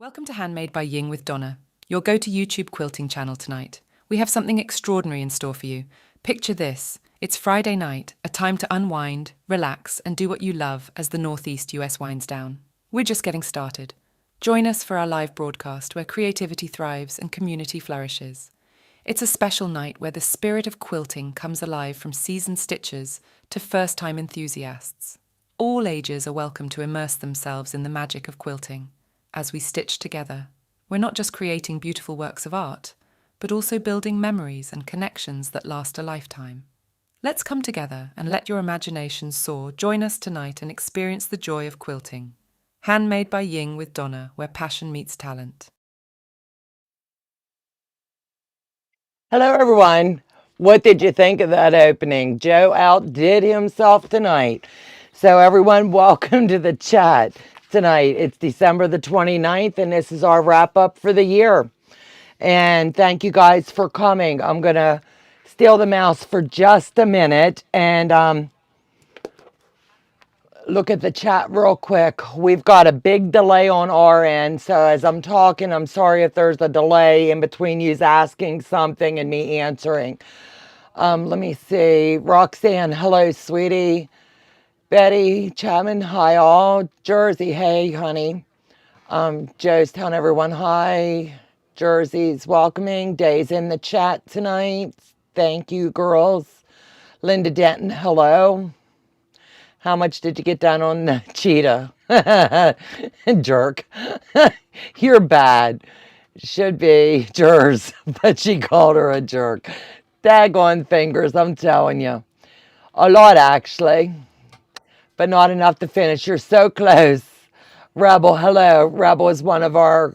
Welcome to Handmade by Ying with Donna, your go-to YouTube quilting channel tonight. We have something extraordinary in store for you. Picture this. It's Friday night, a time to unwind, relax, and do what you love as the Northeast US winds down. We're just getting started. Join us for our live broadcast where creativity thrives and community flourishes. It's a special night where the spirit of quilting comes alive from seasoned stitchers to first-time enthusiasts. All ages are welcome to immerse themselves in the magic of quilting. As we stitch together, we're not just creating beautiful works of art, but also building memories and connections that last a lifetime. Let's come together and let your imagination soar. Join us tonight and experience the joy of quilting. Handmade by Ying with Donna, where passion meets talent. Hello, everyone. What did you think of that opening? Joe outdid himself tonight. So, everyone, welcome to the chat tonight. It's December the 29th, and this is our wrap-up for the year. And thank you guys for coming. I'm going to steal the mouse for just a minute and look at the chat real quick. We've got a big delay on our end, so as I'm talking, I'm sorry if there's a delay in between you asking something and me answering. Let me see. Roxanne, hello, sweetie. Betty Chapman, hi all. Jersey, hey, honey. Joe's telling everyone hi. Jersey's welcoming. Day's in the chat tonight. Thank you, girls. Linda Denton, hello. How much did you get done on the cheetah? Jerk. You're bad. Should be Jers, but she called her a jerk. Daggone fingers, I'm telling you. A lot, actually, but not enough to finish. You're so close. Rebel, hello. Rebel is one of our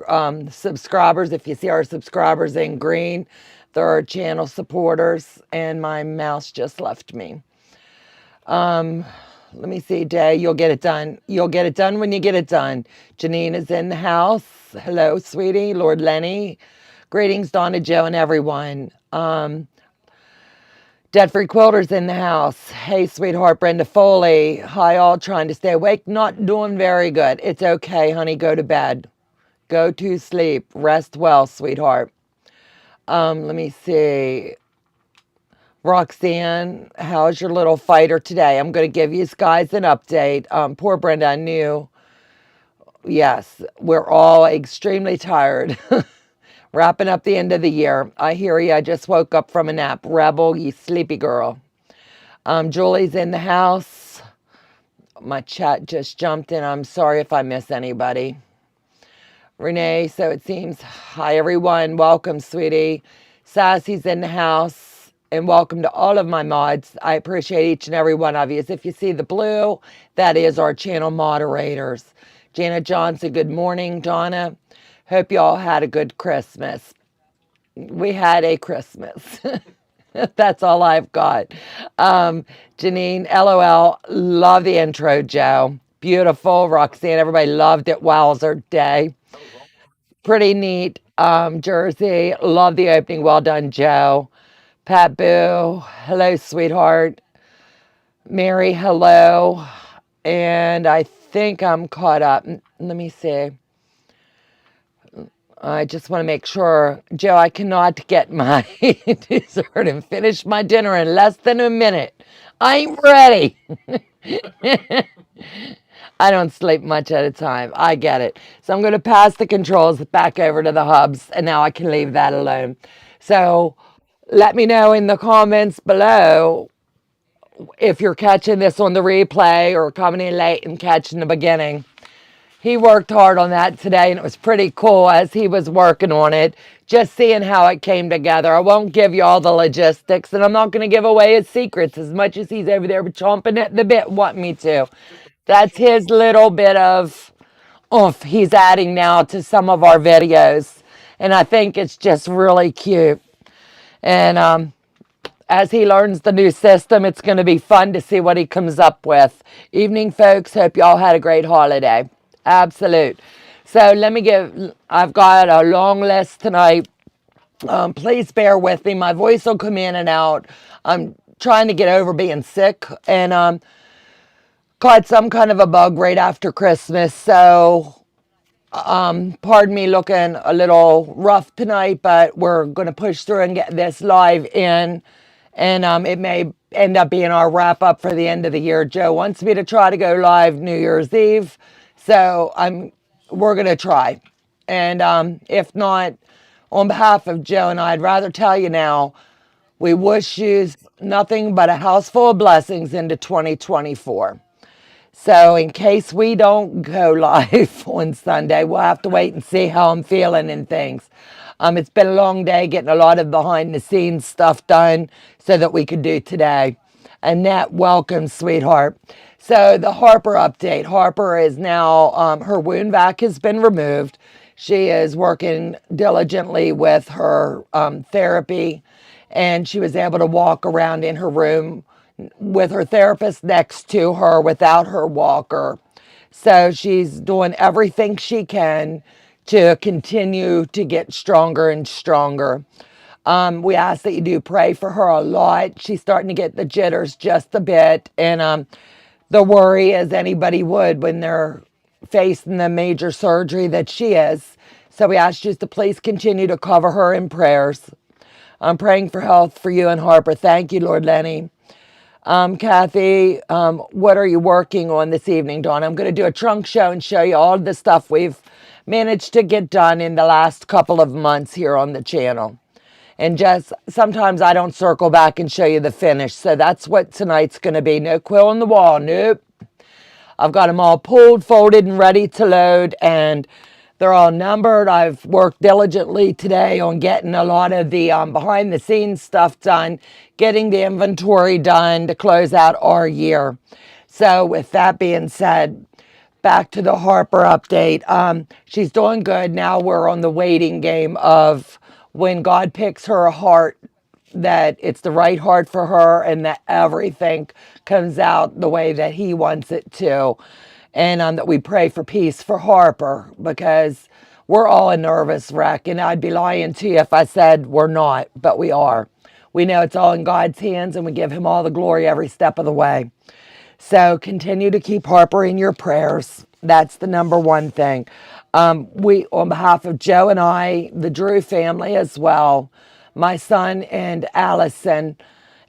subscribers. If you see our subscribers in green, they're our channel supporters, and my mouse just left me. Let me see, Day. You'll get it done. You'll get it done when you get it done. Janine is in the house. Hello, sweetie. Lord Lenny. Greetings, Donna, Joe, and everyone. Dead-Free Quilters in the house. Hey, sweetheart, Brenda Foley. Hi, all. Trying to stay awake. Not doing very good. It's okay, honey. Go to bed. Go to sleep. Rest well, sweetheart. Let me see. Roxanne, how's your little fighter today? I'm going to give you guys an update. Poor Brenda, I knew. Yes, we're all extremely tired. Wrapping up the end of the year. I hear you. I just woke up from a nap. Rebel, you sleepy girl. Julie's in the house. My chat just jumped in. I'm sorry if I miss anybody. Renee, so it seems. Hi, everyone. Welcome, sweetie. Sassy's in the house. And welcome to all of my mods. I appreciate each and every one of you. If you see the blue, that is our channel moderators. Janet Johnson, good morning. Donna, hope you all had a good Christmas. We had a Christmas. That's all I've got. Janine, LOL, love the intro, Joe. Beautiful. Roxanne, everybody loved it. Wowzer day. Pretty neat. Jersey, love the opening. Well done, Joe. Pat Boo, hello, sweetheart. Mary, hello. And I think I'm caught up. Let me see. I just want to make sure. Joe, I cannot get my dessert and finish my dinner in less than a minute. I'm ready. I don't sleep much at a time. I get it. So I'm going to pass the controls back over to the hubs, and now I can leave that alone. So let me know in the comments below if you're catching this on the replay or coming in late and catching the beginning. He worked hard on that today, and it was pretty cool as he was working on it, just seeing how it came together. I won't give you all the logistics, and I'm not going to give away his secrets as much as he's over there chomping at the bit wanting me to. That's his little bit of oomph he's adding now to some of our videos, and I think it's just really cute. And as he learns the new system, it's going to be fun to see what he comes up with. Evening, folks. Hope y'all had a great holiday. Absolute. So I've got a long list tonight. Please bear with me. My voice will come in and out. I'm trying to get over being sick and caught some kind of a bug right after Christmas. So Pardon me looking a little rough tonight, but we're going to push through and get this live in. And it may end up being our wrap up for the end of the year. Joe wants me to try to go live New Year's Eve. So we're going to try. And if not, on behalf of Joe and I'd rather tell you now, we wish you nothing but a house full of blessings into 2024. So in case we don't go live on Sunday, we'll have to wait and see how I'm feeling and things. It's been a long day getting a lot of behind the scenes stuff done so that we could do today. Annette, welcome, sweetheart. So the Harper update. Harper is now, her wound vac has been removed. She is working diligently with her therapy, and she was able to walk around in her room with her therapist next to her without her walker. So she's doing everything she can to continue to get stronger and stronger. We ask that you do pray for her a lot. She's starting to get the jitters just a bit, and the worry, as anybody would when they're facing the major surgery that she is. So we ask you to please continue to cover her in prayers. I'm praying for health for you and Harper. Thank you, Lord Lenny. Kathy, what are you working on this evening, Donna? I'm going to do a trunk show and show you all the stuff we've managed to get done in the last couple of months here on the channel. And just sometimes I don't circle back and show you the finish. So that's what tonight's going to be. No quill on the wall. Nope. I've got them all pulled, folded, and ready to load, and they're all numbered. I've worked diligently today on getting a lot of the behind the scenes stuff done, getting the inventory done to close out our year. So with that being said, back to the Harper update. She's doing good. Now we're on the waiting game of when God picks her heart, that it's the right heart for her and that everything comes out the way that he wants it to. And that we pray for peace for Harper, because we're all a nervous wreck. And I'd be lying to you if I said we're not, but we are. We know it's all in God's hands, and we give him all the glory every step of the way. So continue to keep Harper in your prayers. That's the number one thing. We, on behalf of Joe and I, the Drew family as well, my son and Allison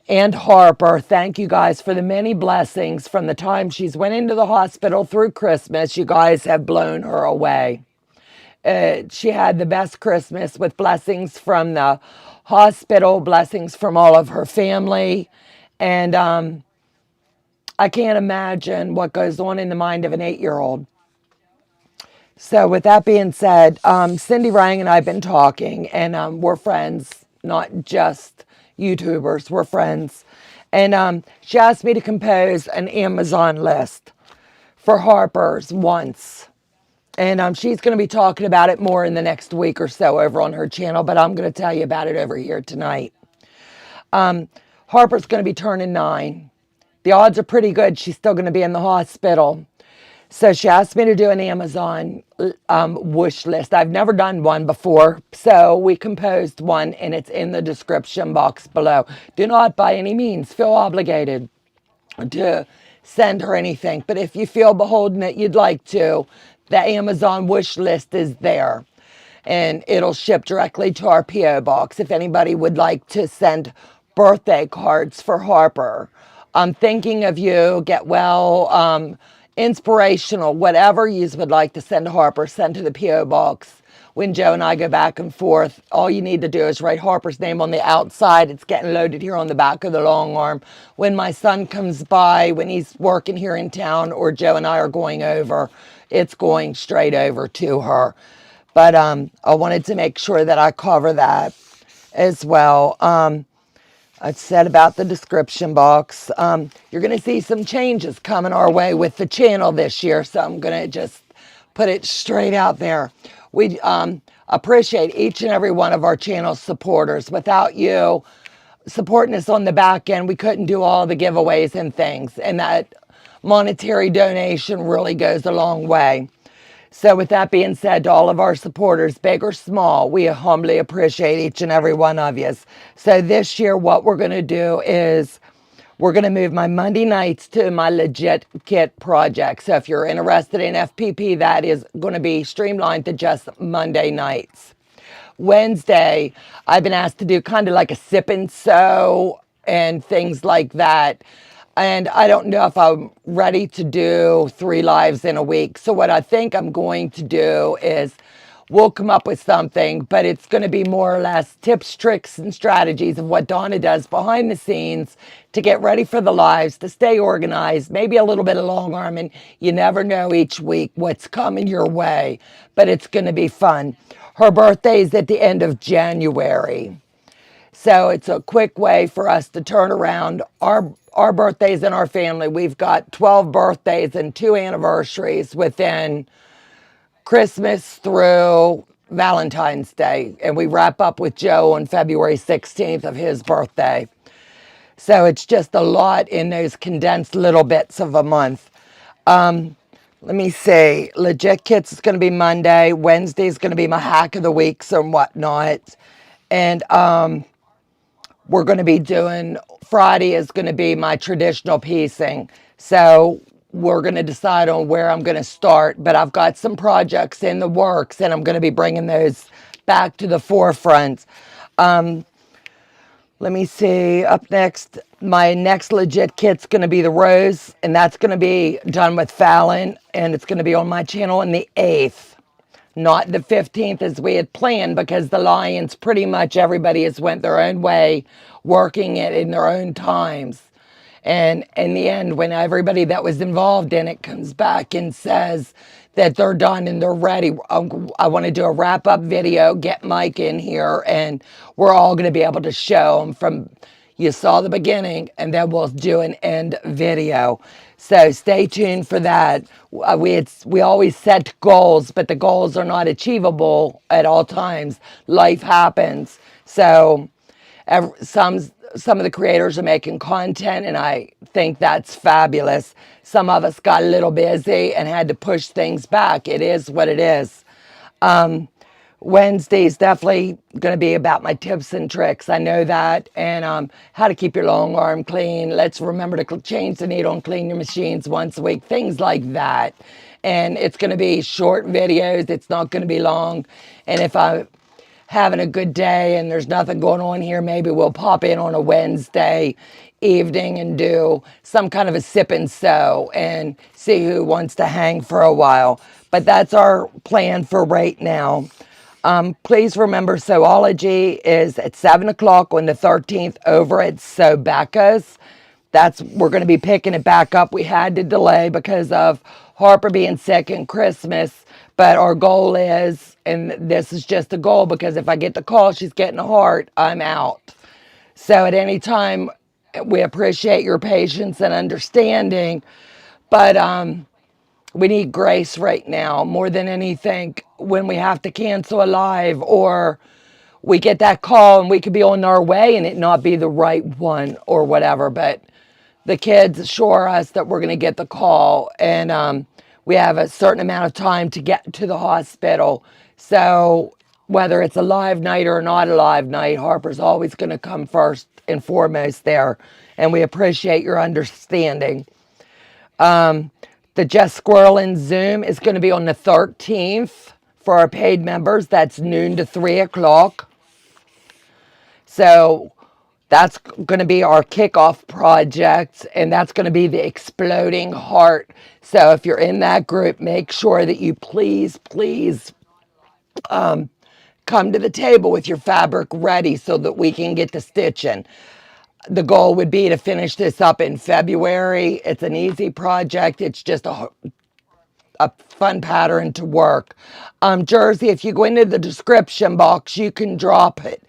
and Harper, thank you guys for the many blessings from the time she's went into the hospital through Christmas. You guys have blown her away. She had the best Christmas with blessings from the hospital, blessings from all of her family, and I can't imagine what goes on in the mind of an 8-year-old. So with that being said, Cindy Rang and I have been talking, and we're friends, not just YouTubers, we're friends. And she asked me to compose an Amazon list for Harper's once. And she's going to be talking about it more in the next week or so over on her channel, but I'm going to tell you about it over here tonight. Harper's going to be turning 9. The odds are pretty good she's still going to be in the hospital. So she asked me to do an Amazon wish list. I've never done one before, so we composed one, and it's in the description box below. Do not by any means feel obligated to send her anything, but if you feel beholden that you'd like to, the Amazon wish list is there, and it'll ship directly to our P.O. box if anybody would like to send birthday cards for Harper. I'm thinking of you, get well, inspirational, whatever you would like to send to Harper, send to the P.O. box. When Joe and I go back and forth, all you need to do is write Harper's name on the outside. It's getting loaded here on the back of the long arm. When my son comes by, when he's working here in town, or Joe and I are going over, it's going straight over to her. But I wanted to make sure that I cover that as well. I said about the description box. You're going to see some changes coming our way with the channel this year, so I'm going to just put it straight out there. We appreciate each and every one of our channel supporters. Without you supporting us on the back end, we couldn't do all the giveaways and things, and that monetary donation really goes a long way. So with that being said, to all of our supporters, big or small, we humbly appreciate each and every one of you. So this year, what we're going to do is We're going to move my Monday nights to my legit kit project. So if you're interested in FPP, that is going to be streamlined to just Monday nights. Wednesday, I've been asked to do kind of like a sip and sew and things like that. And I don't know if I'm ready to do 3 lives in a week. So what I think I'm going to do is we'll come up with something, but it's going to be more or less tips, tricks, and strategies of what Donna does behind the scenes to get ready for the lives, to stay organized, maybe a little bit of long arm, and you never know each week what's coming your way, but it's going to be fun. Her birthday is at the end of January. So it's a quick way for us to turn around our birthdays in our family. We've got 12 birthdays and 2 anniversaries within Christmas through Valentine's Day. And we wrap up with Joe on February 16th of his birthday. So it's just a lot in those condensed little bits of a month. Let me see. Legit Kits is going to be Monday. Wednesday is going to be my hack of the weeks and whatnot. And we're going to be doing, Friday is going to be my traditional piecing. So we're going to decide on where I'm going to start, but I've got some projects in the works and I'm going to be bringing those back to the forefront. Let me see, up next, my next legit kit's going to be the Rose, and that's going to be done with Fallon, and it's going to be on my channel on the 8th. Not the 15th as we had planned, because the Lions, pretty much everybody has went their own way, working it in their own times. And in the end, when everybody that was involved in it comes back and says that they're done and they're ready, I want to do a wrap-up video, get Mike in here, and we're all going to be able to show them from, you saw the beginning, and then we'll do an end video. So stay tuned for that. We always set goals, but the goals are not achievable at all times. Life happens. So some of the creators are making content, and I think that's fabulous. Some of us got a little busy and had to push things back. It is what it is. Wednesday is definitely going to be about my tips and tricks. I know that. And how to keep your long arm clean. Let's remember to change the needle and clean your machines once a week. Things like that. And it's going to be short videos. It's not going to be long. And if I'm having a good day and there's nothing going on here, maybe we'll pop in on a Wednesday evening and do some kind of a sip and sew and see who wants to hang for a while. But that's our plan for right now. Please remember, Sewology is at 7 o'clock on the 13th over at Sew Becca's. We're going to be picking it back up. We had to delay because of Harper being sick and Christmas, but our goal is, and this is just a goal, because if I get the call she's getting a heart, I'm out. So at any time, we appreciate your patience and understanding, but we need grace right now more than anything when we have to cancel a live, or we get that call and we could be on our way and it not be the right one or whatever. But the kids assure us that we're going to get the call, and we have a certain amount of time to get to the hospital. So whether it's a live night or not a live night, Harper's always going to come first and foremost there, and we appreciate your understanding. The Just Squirrel in Zoom is going to be on the 13th for our paid members. That's noon to 3 o'clock. So that's going to be our kickoff project, and that's going to be the Exploding Heart. So if you're in that group, make sure that you please come to the table with your fabric ready so that we can get to stitching. The goal would be to finish this up in February. It's an easy project. It's just a fun pattern to work. Jersey, if you go into the description box, you can drop it.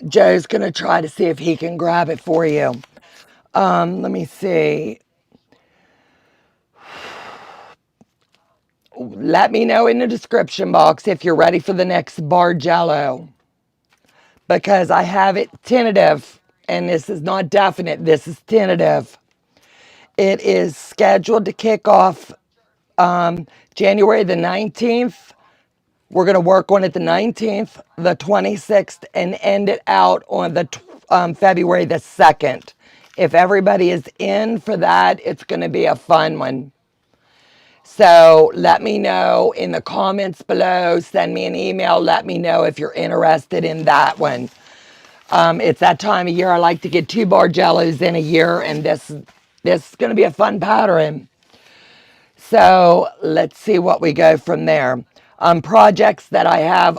Joe's going to try to see if he can grab it for you. Let me see. Let me know in the description box if you're ready for the next Bargello, because I have it tentative, and this is not definite. This is tentative. It is scheduled to kick off January the 19th. We're going to work on it the 19th, the 26th, and end it out on the February the 2nd. If everybody is in for that, it's going to be a fun one. So let me know in the comments below. Send me an email. Let me know if you're interested in that one. It's that time of year. I like to get 2 Bargellos in a year, and this is going to be a fun pattern. So let's see what we go from there. Projects that I have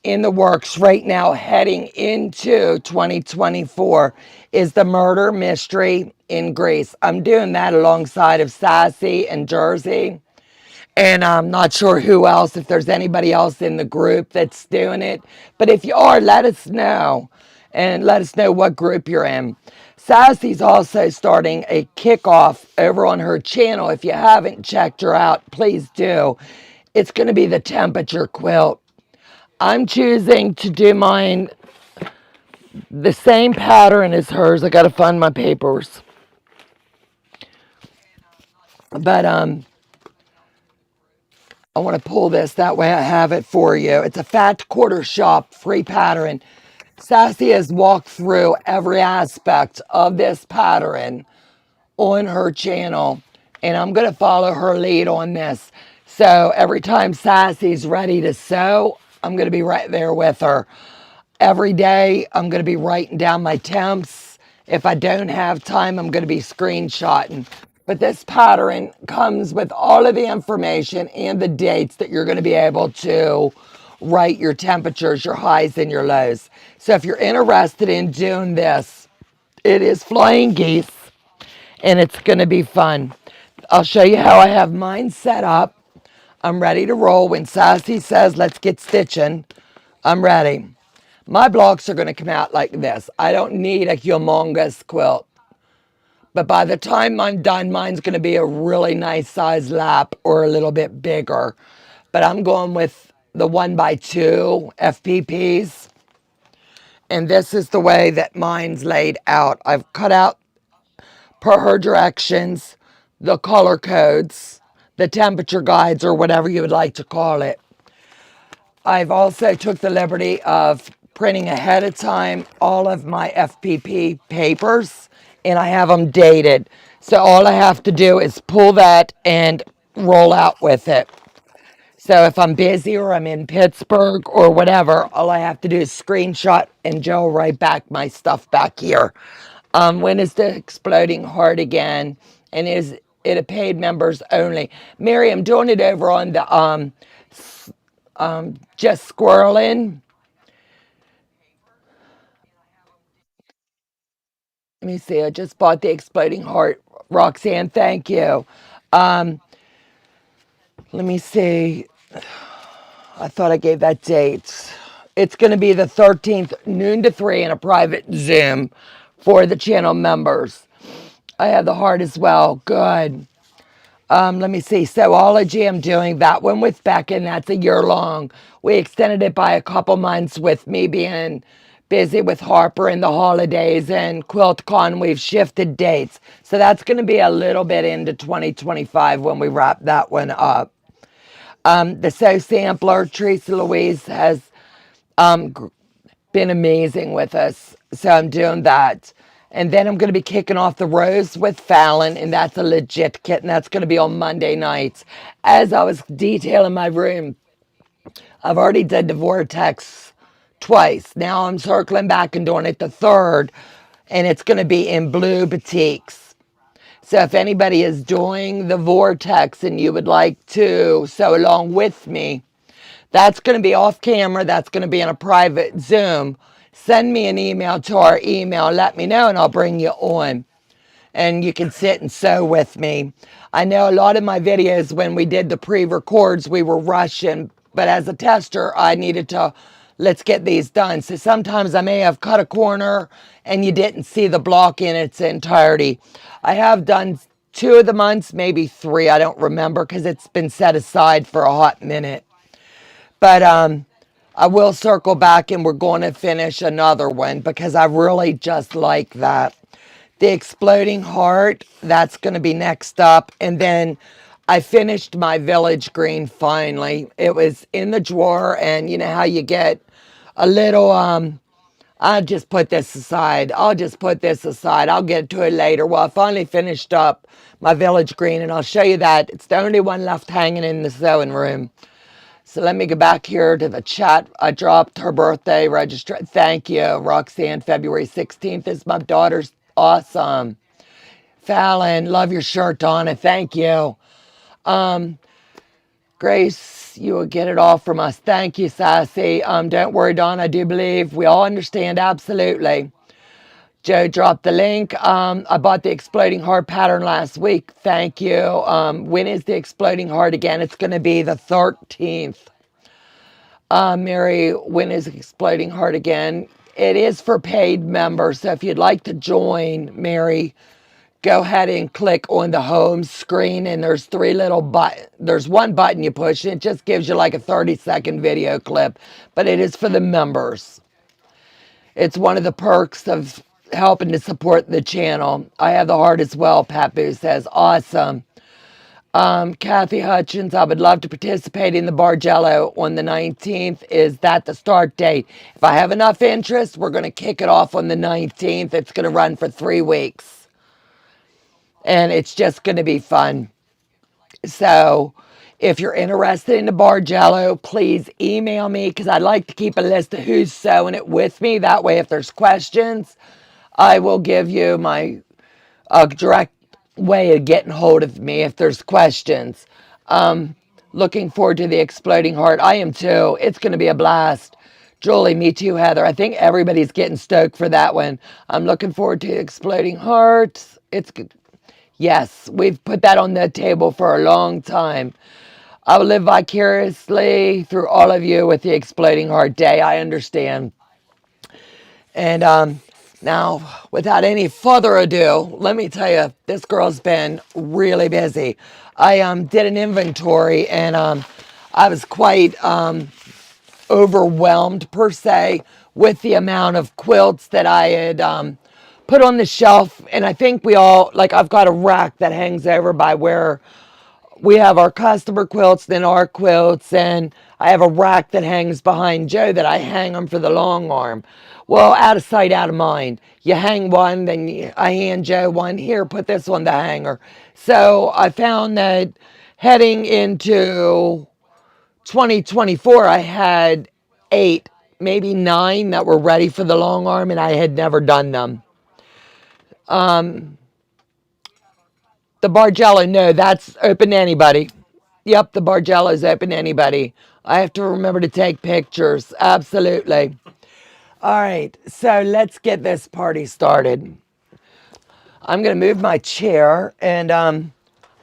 in the works right now heading into 2024 is the murder mystery in Greece. I'm doing that alongside of Sassy and Jersey. And I'm not sure who else, if there's anybody else in the group that's doing it. But if you are, let us know. And let us know what group you're in. Sassy's also starting a kickoff over on her channel. If you haven't checked her out, please do. It's going to be the temperature quilt. I'm choosing to do mine the same pattern as hers. I got to find my papers. But I want to pull this, that way I have it for you. It's a fat quarter shop free pattern. Sassy has walked through every aspect of this pattern on her channel, and I'm going to follow her lead on this. So every time Sassy's ready to sew, I'm going to be right there with her. Every day, I'm going to be writing down my temps. If I don't have time, I'm going to be screenshotting. But this pattern comes with all of the information and the dates that you're going to be able to write your temperatures, your highs, and your lows. So if you're interested in doing this, it is flying geese, and it's going to be fun. I'll show you how I have mine set up. I'm ready to roll. When Sassy says, let's get stitching, I'm ready. My blocks are going to come out like this. I don't need a humongous quilt. But by the time I'm done, mine's going to be a really nice size lap or a little bit bigger. But I'm going with the 1x2 FPPs. And this is the way that mine's laid out. I've cut out per her directions, the color codes, the temperature guides, or whatever you would like to call it. I've also took the liberty of printing ahead of time all of my FPP papers, and I have them dated. So all I have to do is pull that and roll out with it. So if I'm busy or I'm in Pittsburgh or whatever, all I have to do is screenshot and gel right back my stuff back here. When is the exploding heart again? And is it a paid members only? Mary, I'm doing it over on the just squirreling. Let me see. I just bought the exploding heart. Roxanne, thank you. Let me see. I thought I gave that date. It's going to be the 13th, noon to 3 in a private Zoom for the channel members. I have the heart as well. Good. Let me see. Sewology, I'm doing that one with Beck, and that's a year long. We extended it by a couple months with me being busy with Harper and the holidays and QuiltCon. We've shifted dates. So that's going to be a little bit into 2025 when we wrap that one up. The Sew Sampler, Teresa Louise has been amazing with us. So I'm doing that. And then I'm going to be kicking off the Rose with Fallon, and that's a legit kit, and that's going to be on Monday nights. As I was detailing my room, I've already did the Vortex twice. Now I'm circling back and doing it the third, and it's going to be in blue batiks. So if anybody is doing the Vortex and you would like to sew along with me, that's going to be off camera. That's going to be in a private Zoom. Send me an email to our email. Let me know, and I'll bring you on. And you can sit and sew with me. I know a lot of my videos, when we did the pre-records, we were rushing. But as a tester, I needed to, let's get these done. So sometimes I may have cut a corner and you didn't see the block in its entirety. I have done 2 of the months, maybe 3. I don't remember because it's been set aside for a hot minute. But I will circle back and we're going to finish another one because I really just like that. The Exploding Heart, that's going to be next up. And then I finished my Village Green finally. It was in the drawer, and you know how you get a little I'll just put this aside. I'll just put this aside. I'll get to it later. Well, I finally finished up my village green, and I'll show you that. It's the only one left hanging in the sewing room. So let me go back here to the chat. I dropped her birthday register. Thank you, Roxanne. February 16th is my daughter's. Awesome. Fallon, love your shirt, Donna. Thank you. Grace, you will get it all from us. Thank you, Sassy. Don't worry, Donna. I do believe we all understand. Absolutely. Joe dropped the link. I bought the exploding heart pattern last week. Thank you. When is the exploding heart again? It's going to be the 13th. Mary, when is exploding heart again? It is for paid members. So if you'd like to join, Mary, go ahead and click on the home screen, and there's three little buttons. There's one button you push, and it just gives you like a 30-second video clip, but it is for the members. It's one of the perks of helping to support the channel. I have the heart as well, Pat Boo says. Awesome. Kathy Hutchins, I would love to participate in the Bargello on the 19th. Is that the start date? If I have enough interest, we're going to kick it off on the 19th. It's going to run for 3 weeks. And it's just going to be fun. So if you're interested in the Bargello, please email me, because I'd like to keep a list of who's sewing it with me. That way, if there's questions, I will give you my direct way of getting hold of me if there's questions. Looking forward to the exploding heart. I am too. It's going to be a blast. Julie, me too, Heather. I think everybody's getting stoked for that one. I'm looking forward to exploding hearts. It's good. Yes, we've put that on the table for a long time. I will live vicariously through all of you with the exploding heart day. I understand. And now, without any further ado, let me tell you, this girl's been really busy. I did an inventory, and I was quite overwhelmed, per se, with the amount of quilts that I had put on the shelf. And I think we all, like, I've got a rack that hangs over by where we have our customer quilts, then our quilts, and I have a rack that hangs behind Joe that I hang them for the long arm. Well, out of sight, out of mind. You hang one, then I hand Joe one. Here, put this on the hanger. So I found that heading into 2024, I had 8, maybe 9 that were ready for the long arm, and I had never done them. The Bargello, no, that's open to anybody. Yep, the Bargello is open to anybody. I have to remember to take pictures. Absolutely. All right, so let's get this party started. I'm going to move my chair, and I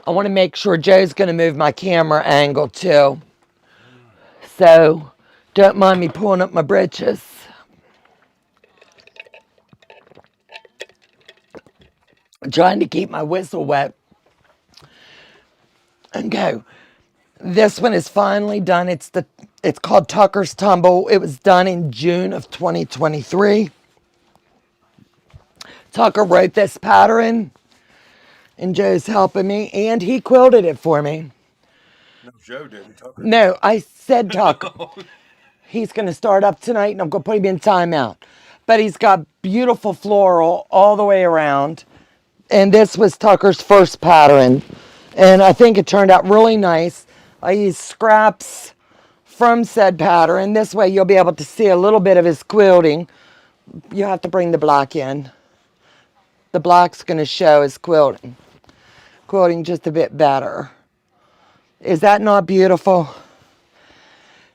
want to make sure Joe's going to move my camera angle too. So don't mind me pulling up my britches. I'm trying to keep my whistle wet. And go. This one is finally done. It's called Tucker's Tumble. It was done in June of 2023. Tucker wrote this pattern, and Joe's helping me, and he quilted it for me. No, Joe didn't. Tucker. No, I said Tucker. He's going to start up tonight, and I'm going to put him in timeout. But he's got beautiful floral all the way around. And this was Tucker's first pattern. And I think it turned out really nice. I used scraps from said pattern. This way you'll be able to see a little bit of his quilting. You have to bring the black in. The black's going to show his quilting. Quilting just a bit better. Is that not beautiful?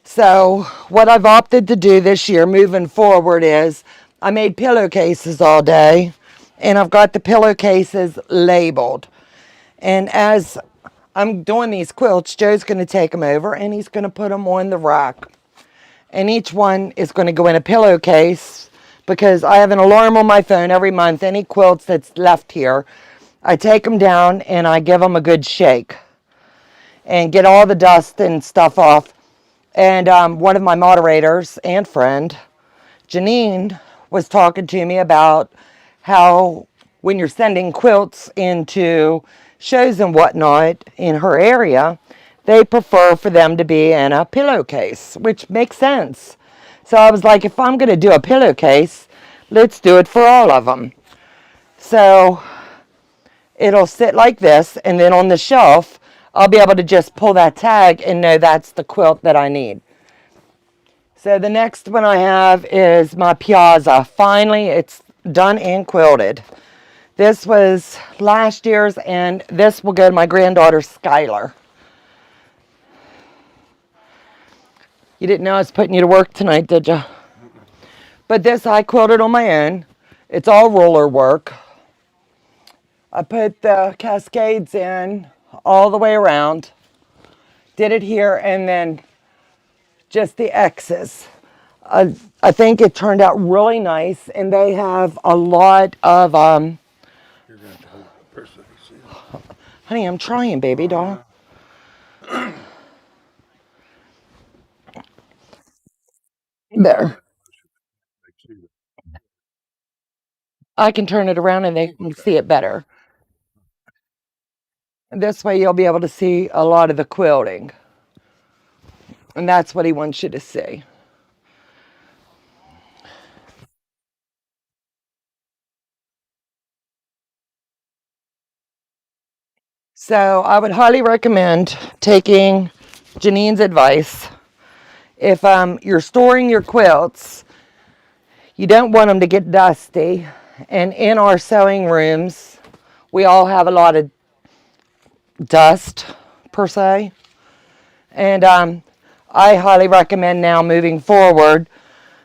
So what I've opted to do this year moving forward is I made pillowcases all day, and I've got the pillowcases labeled. And as I'm doing these quilts, Joe's going to take them over, and he's going to put them on the rack. And each one is going to go in a pillowcase, because I have an alarm on my phone every month. Any quilts that's left here, I take them down and I give them a good shake and get all the dust and stuff off. And one of my moderators and friend, Janine, was talking to me about how when you're sending quilts into shows and whatnot in her area, they prefer for them to be in a pillowcase, which makes sense. So I was like, if I'm going to do a pillowcase, let's do it for all of them. So it'll sit like this, and then on the shelf, I'll be able to just pull that tag and know that's the quilt that I need. So the next one I have is my Piazza. Finally, it's done and quilted. This was last year's, and this will go to my granddaughter, Skylar. You didn't know I was putting you to work tonight, did you? But this I quilted on my own. It's all roller work. I put the cascades in all the way around. Did it here, and then just the X's. I think it turned out really nice, and they have a lot of, You're going to have to hold it first so they see it. honey, I'm trying, baby doll. There. They see it. I can turn it around and they can see it better. This way you'll be able to see a lot of the quilting. And that's what he wants you to see. So I would highly recommend taking Janine's advice. If you're storing your quilts, you don't want them to get dusty. And in our sewing rooms, we all have a lot of dust, per se. And I highly recommend now, moving forward,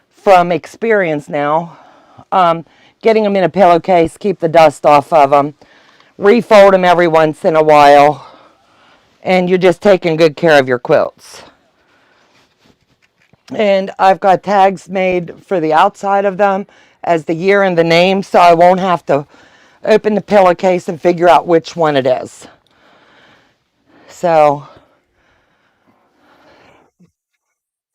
from experience now, getting them in a pillowcase, keep the dust off of them, refold them every once in a while, and you're just taking good care of your quilts. And I've got tags made for the outside of them as the year and the name, so I won't have to open the pillowcase and figure out which one it is. So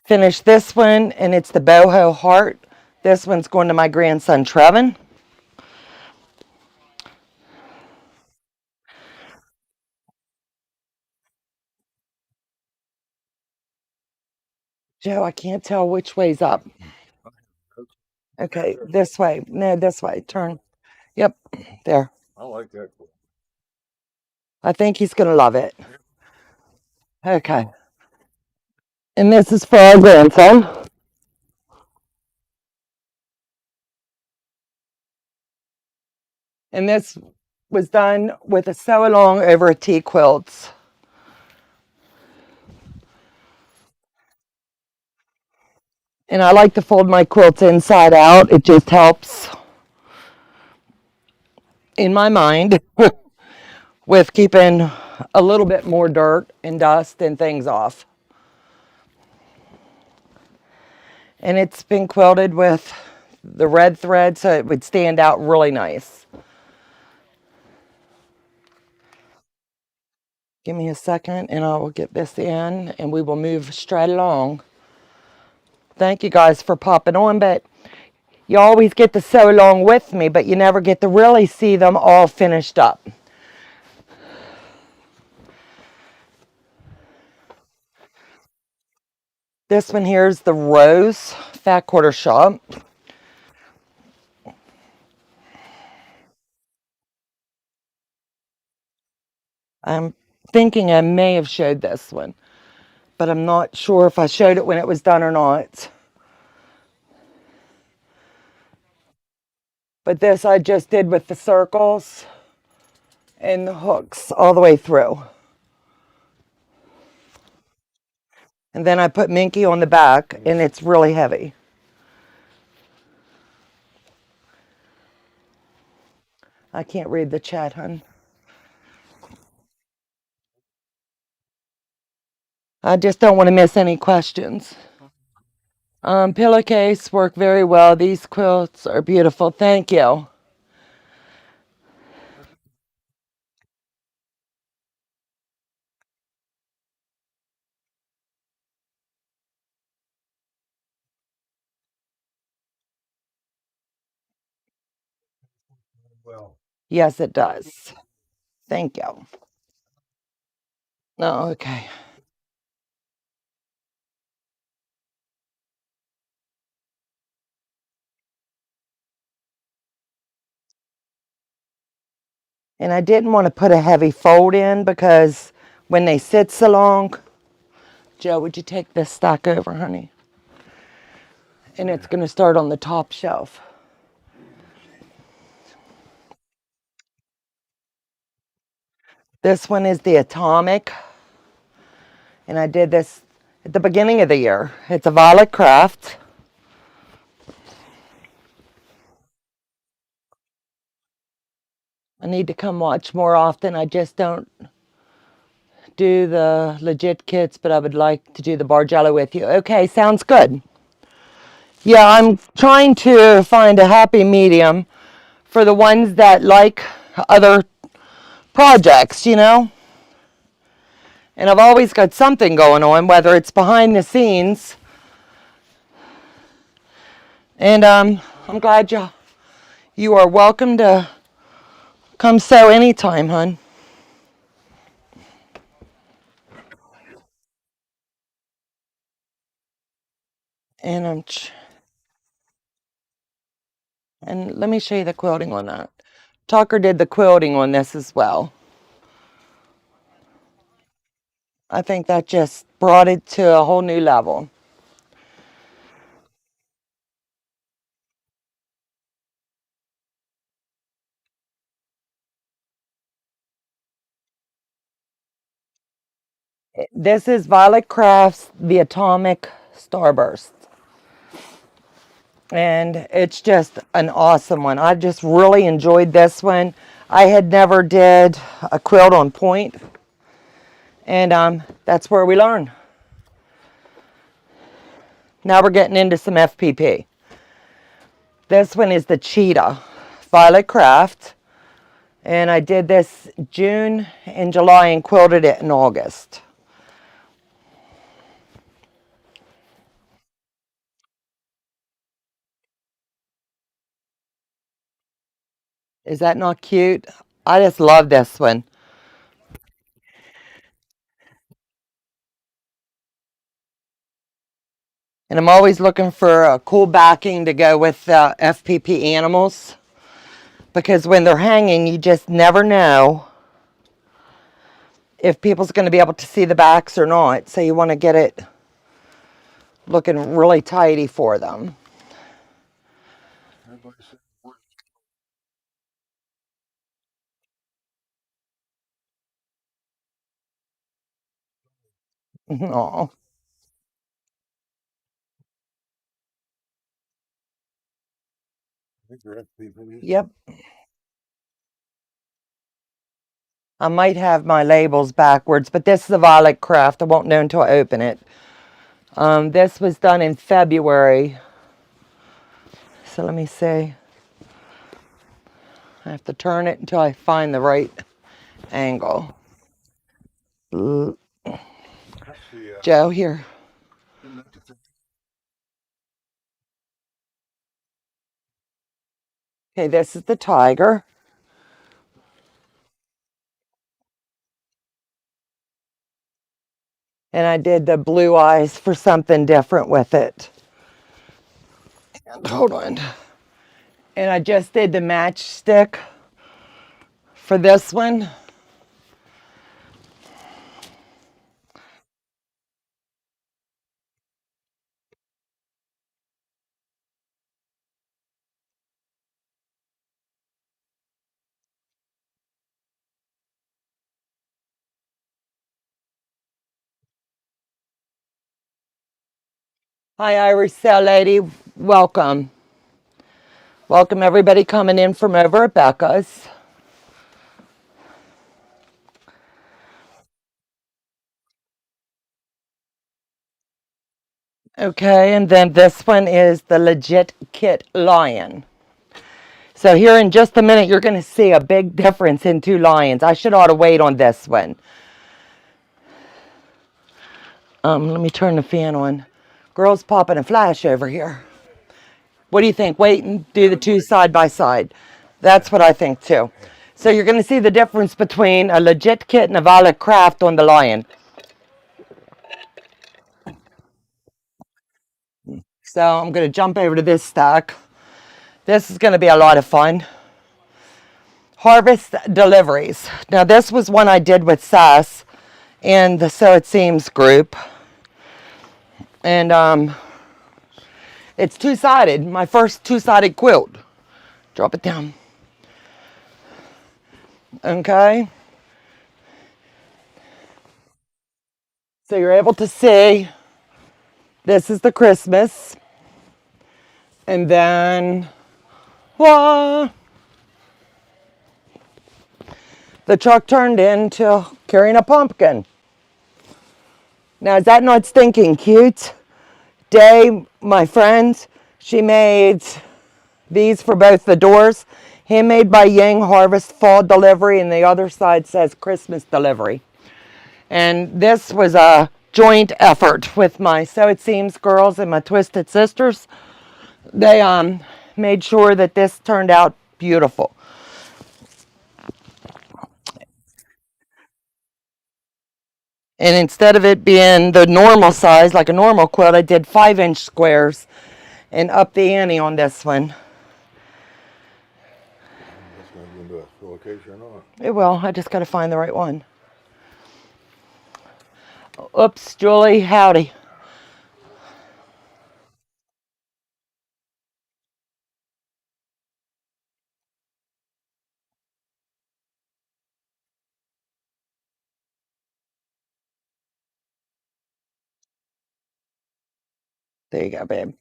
finish this one, and it's the boho heart. This one's going to my grandson Trevin. Joe, I can't tell which way's up. Okay, this way. No, this way. Turn. Yep, there. I like that. I think he's going to love it. Okay. And this is for our grandson. And this was done with a sew along over a tea quilt. And I like to fold my quilts inside out. It just helps, in my mind, with keeping a little bit more dirt and dust and things off. And it's been quilted with the red thread so it would stand out really nice. Give me a second and I will get this in and we will move straight along. Thank you guys for popping on, but you always get to sew along with me, but you never get to really see them all finished up. This one here is the Rose Fat Quarter Shop. I'm thinking I may have showed this one, but I'm not sure if I showed it when it was done or not. But this I just did with the circles and the hooks all the way through. And then I put Minky on the back, and it's really heavy. I can't read the chat, hun. I just don't want to miss any questions. Pillowcase work very well. These quilts are beautiful. Thank you. Well, Yes, it does. Thank you. Oh, okay. And I didn't want to put a heavy fold in because when they sit so long, Joe, would you take this stack over, honey? And it's going to start on the top shelf. This one is the Atomic, and I did this at the beginning of the year. It's a Violet Craft. I need to come watch more often. I just don't do the legit kits, but I would like to do the Bargello with you. Okay, sounds good. Yeah, I'm trying to find a happy medium for the ones that like other projects, you know? And I've always got something going on, whether it's behind the scenes. And I'm glad you are welcome to come sew anytime, hon. And and let me show you the quilting on that. Tucker did the quilting on this as well. I think that just brought it to a whole new level. This is Violet Crafts, the Atomic Starburst. And it's just an awesome one. I just really enjoyed this one. I had never did a quilt on point, and that's where we learn. Now we're getting into some FPP. This one is the Cheetah Violet Craft, and I did this June and July and quilted it in August. Is that not cute? I just love this one. And I'm always looking for a cool backing to go with FPP animals, because when they're hanging, you just never know if people's going to be able to see the backs or not. So you want to get it looking really tidy for them. Aw. Yep. I might have my labels backwards, but this is a Violet Craft. I won't know until I open it. This was done in February. So let me see. I have to turn it until I find the right angle. Joe, here. Okay, this is the tiger. And I did the blue eyes for something different with it. And hold on. And I just did the matchstick for this one. Hi, Irish Cell Lady. Welcome. Welcome, everybody coming in from over at Becca's. Okay, and then this one is the Legit Kit Lion. So here in just a minute, you're going to see a big difference in two lions. I should ought to wait on this one. Let me turn the fan on. Girl's popping a flash over here. What do you think? Wait and do the two side by side. That's what I think too. So you're going to see the difference between a Legit Kit and a Violet Craft on the lion. So I'm going to jump over to this stack. This is going to be a lot of fun. harvest deliveries. Now this was one I did with Sass in the Sew It Seams group. And it's two-sided, my first two-sided quilt. Drop it down. Okay. So you're able to see, this is the Christmas. And then, voila, the truck turned into carrying a pumpkin. Now, is that not stinking cute? Day, my friend, she made these for both the doors. Handmade by Ying, Harvest Fall Delivery, and the other side says Christmas Delivery. And this was a joint effort with my Sew It Seams girls and my Twisted Sisters. They made sure that this turned out beautiful. And instead of it being the normal size, like a normal quilt, I did 5-inch squares and up the ante on this one. That's going to go into a pillowcase or not. It will. I just got to find the right one. Oops, Julie, howdy. There you go, babe.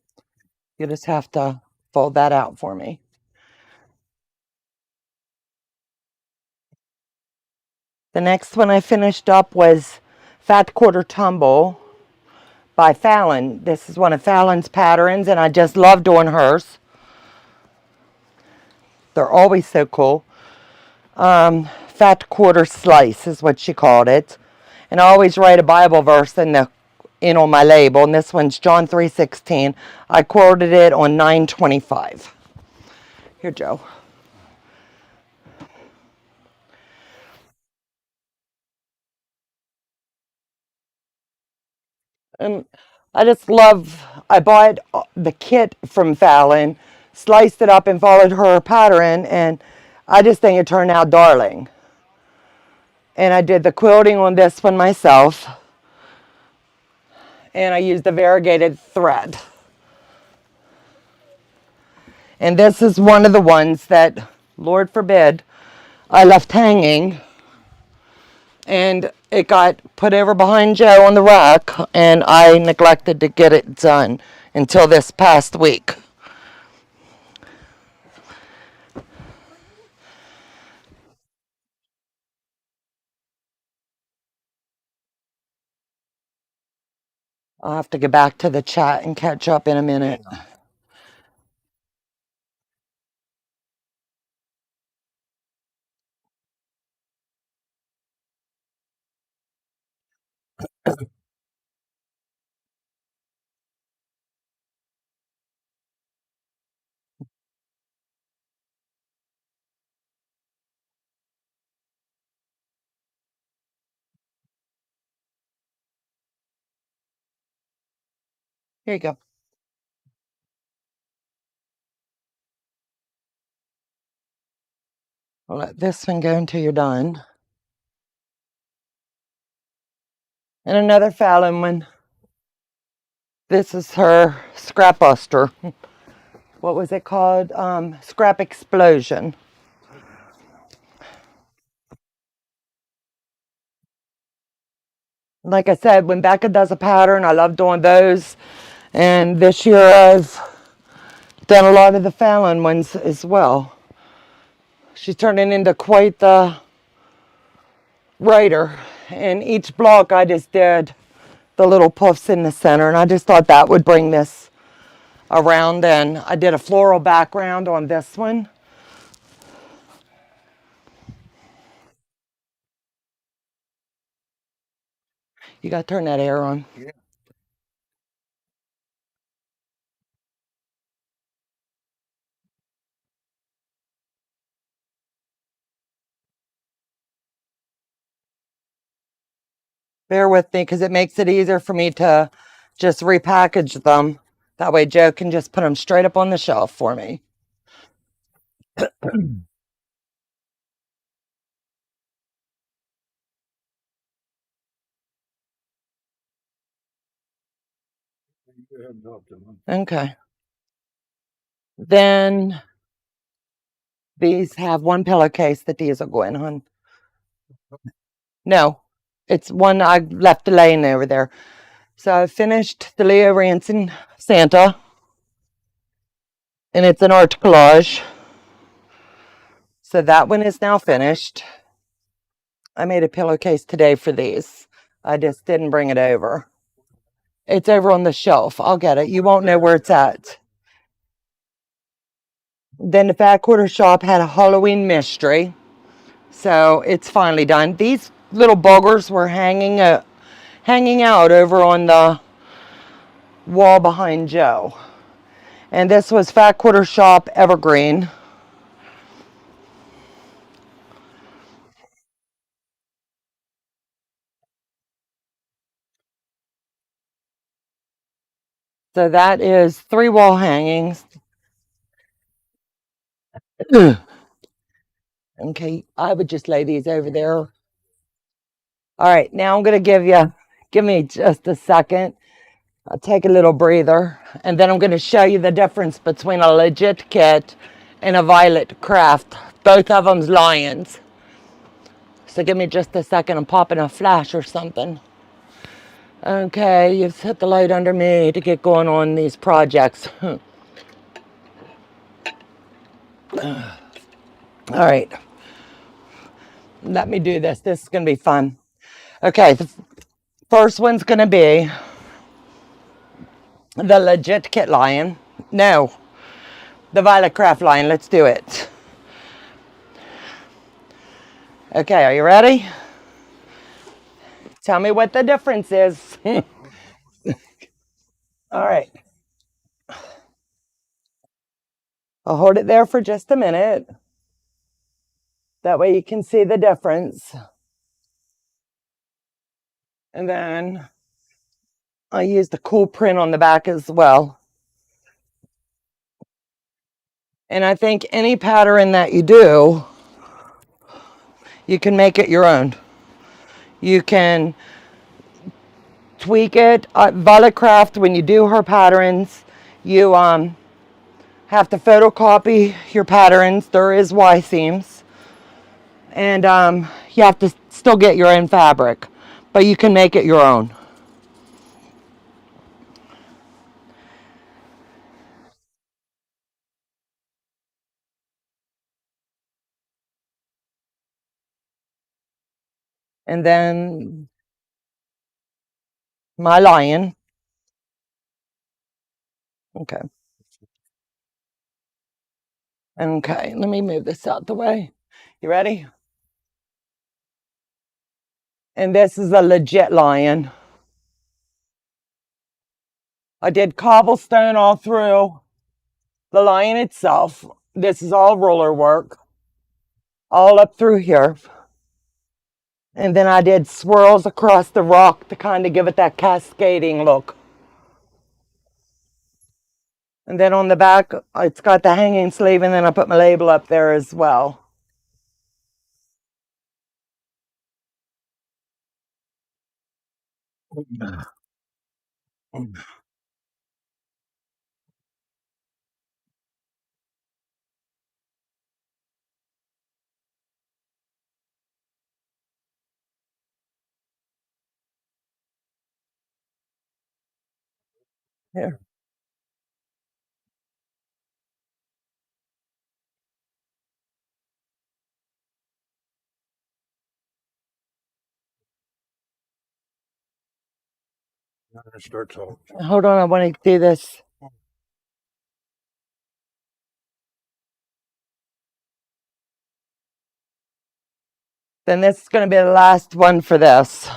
You just have to fold that out for me. The next one I finished up was Fat Quarter Tumble by Fallon. This is one of Fallon's patterns, and I just love doing hers. They're always so cool. Fat Quarter Slice is what she called it. And I always write a Bible verse in on my label, and this one's John 3:16. I quoted it on 9/25. Here, Joe. And I just love, I bought the kit from Fallon, sliced it up and followed her pattern, and I just think it turned out darling. And I did the quilting on this one myself, and I used the variegated thread. And this is one of the ones that, Lord forbid, I left hanging, and it got put over behind Joe on the rack, and I neglected to get it done until this past week. I'll have to get back to the chat and catch up in a minute. Here you go. I'll let this one go until you're done. And another Fallon one. This is her scrap buster. What was it called? Scrap Explosion. Like I said, when Becca does a pattern, I love doing those. And this year I've done a lot of the Fallon ones as well. She's turning into quite the writer. And each block I just did the little puffs in the center, and I just thought that would bring this around. And I did a floral background on this one. You got to turn that air on. Yeah. Bear with me because it makes it easier for me to just repackage them. That way Joe can just put them straight up on the shelf for me. Okay. Then these have one pillowcase that these are going on. No, it's one I left laying over there. So I finished the Leo Ranson Santa, and it's an art collage. So that one is now finished. I made a pillowcase today for these. I just didn't bring it over. It's over on the shelf. I'll get it. You won't know where it's at. Then the Fat Quarter Shop had a Halloween mystery. So it's finally done. These little buggers were hanging out over on the wall behind Joe. And this was Fat Quarter Shop Evergreen. So that is 3 wall hangings. Okay, I would just lay these over there. All right, now I'm going to give me just a second. I'll take a little breather, and then I'm going to show you the difference between a legit kit and a Violet Craft. Both of them's lions. So give me just a second. I'm popping a flash or something. Okay, you've hit the light under me to get going on these projects. All right. Let me do this. This is going to be fun. Okay, the first one's going to be the legit kit lion. No, the Violet Craft lion. Let's do it. Okay, are you ready? Tell me what the difference is. All right. I'll hold it there for just a minute. That way you can see the difference. And then I used a cool print on the back as well. And I think any pattern that you do, you can make it your own. You can tweak it. Violet Craft, when you do her patterns, you have to photocopy your patterns. There is Y seams. And you have to still get your own fabric, but you can make it your own. And then my lion. Okay. Okay, let me move this out the way. You ready? And this is a legit lion. I did cobblestone all through the lion itself. This is all roller work, all up through here. And then I did swirls across the rock to kind of give it that cascading look. And then on the back, it's got the hanging sleeve, and then I put my label up there as well. Here. Hold on, I want to do this. Then this is going to be the last one for this.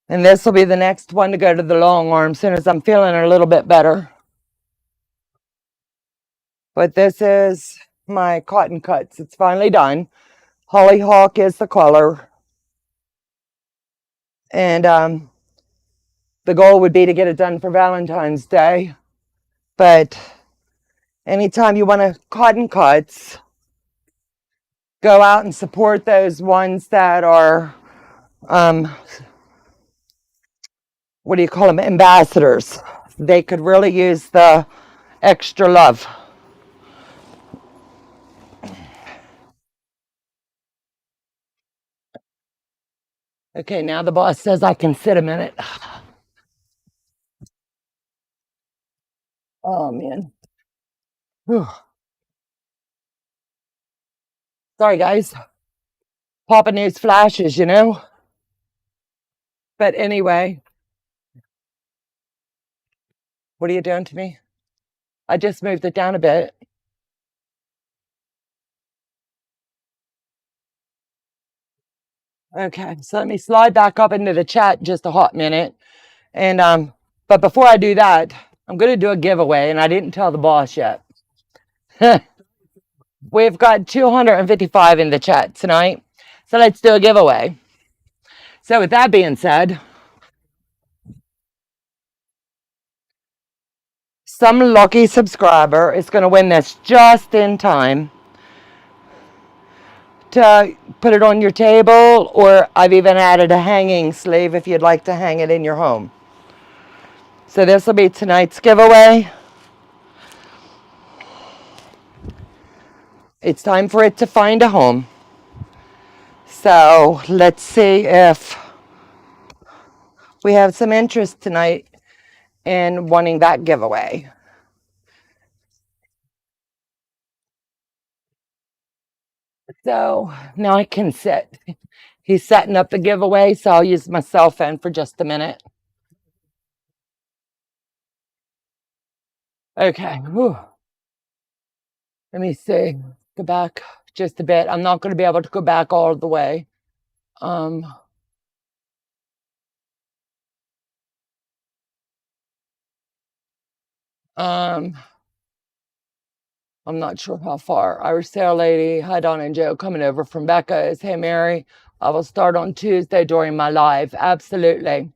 And this will be the next one to go to the long arm as soon as I'm feeling a little bit better. But this is my cotton cuts. It's finally done. Hollyhock is the color. And the goal would be to get it done for Valentine's Day. But anytime you want to cotton cuts, go out and support those ones that are, what do you call them, ambassadors they could really use the extra love. Okay, now the boss says I can sit a minute. Oh, man. Whew. Sorry, guys. Papa news flashes, you know? But anyway, what are you doing to me? I just moved it down a bit. Okay, so let me slide back up into the chat just a hot minute. And but before I do that, I'm gonna do a giveaway, and I didn't tell the boss yet. We've got 255 in the chat tonight. So let's do a giveaway. So with that being said, some lucky subscriber is going to win this just in time to put it on your table, or I've even added a hanging sleeve if you'd like to hang it in your home. So this will be tonight's giveaway. It's time for it to find a home. So let's see if we have some interest tonight in wanting that giveaway. So now I can sit. He's setting up the giveaway, so I'll use my cell phone for just a minute. Okay. Whew. Let me see. Go back just a bit. I'm not going to be able to go back all the way. I'm not sure how far. Irish Sail Lady, hi Donna and Joe, coming over from Becca's. Hey Mary, I will start on Tuesday during my live. Absolutely.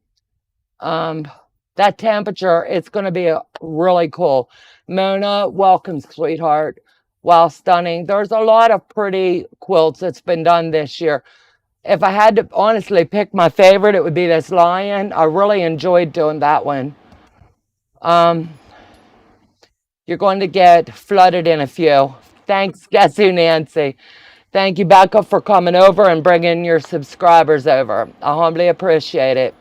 That temperature, it's going to be really cool. Mona, welcome, sweetheart. Wow, stunning. There's a lot of pretty quilts that's been done this year. If I had to honestly pick my favorite, it would be this lion. I really enjoyed doing that one. You're going to get flooded in a few. Thanks, guess who, Nancy. Thank you, Becca, for coming over and bringing your subscribers over. I humbly appreciate it.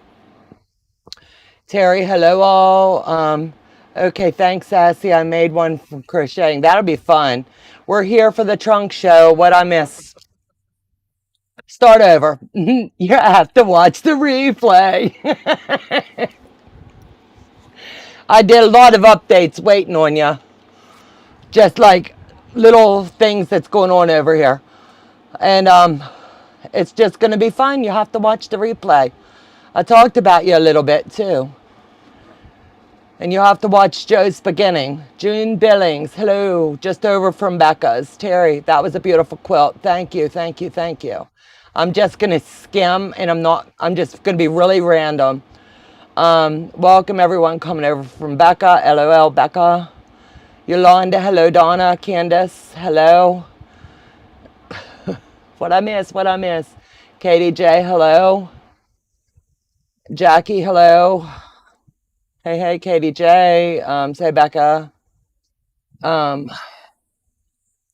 Terry, hello all. Okay, thanks, Sassy. I made one from crocheting. That'll be fun. We're here for the trunk show. What I missed. Start over. You have to watch the replay. I did a lot of updates waiting on you. Just like little things that's going on over here. And it's just going to be fun. You have to watch the replay. I talked about you a little bit too. And you have to watch Joe's beginning. June Billings, hello, just over from Becca's. Terry, that was a beautiful quilt. Thank you, thank you, thank you. I'm just going to skim, and I'm just going to be really random. Welcome everyone coming over from Becca. LOL, Becca. Yolanda, hello. Donna, Candace, hello. What I miss? Katie J, hello. Jackie, hello. Hey, Katie J. Say Becca.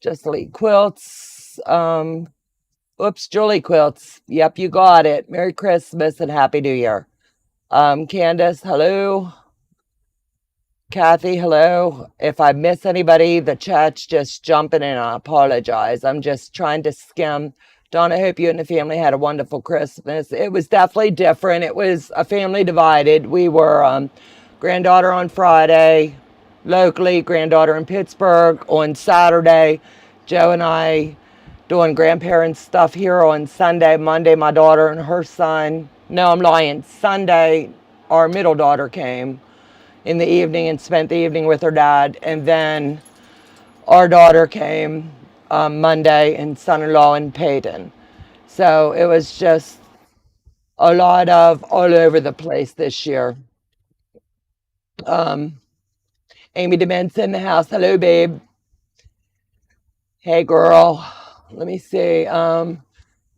Just Elite Quilts. Oops, Julie Quilts. Yep, you got it. Merry Christmas and Happy New Year. Candace, hello. Kathy, hello. If I miss anybody, the chat's just jumping in. I apologize. I'm just trying to skim. Donna, I hope you and the family had a wonderful Christmas. It was definitely different. It was a family divided. We were granddaughter on Friday, locally, granddaughter in Pittsburgh on Saturday. Joe and I doing grandparents stuff here on Sunday. Monday, my daughter and her son. No, I'm lying. Sunday, our middle daughter came in the evening and spent the evening with her dad. And then our daughter came Monday, and son-in-law in Peyton. So it was just a lot of all over the place this year. Amy Dements in the house. Hello, babe. Hey, girl. Let me see.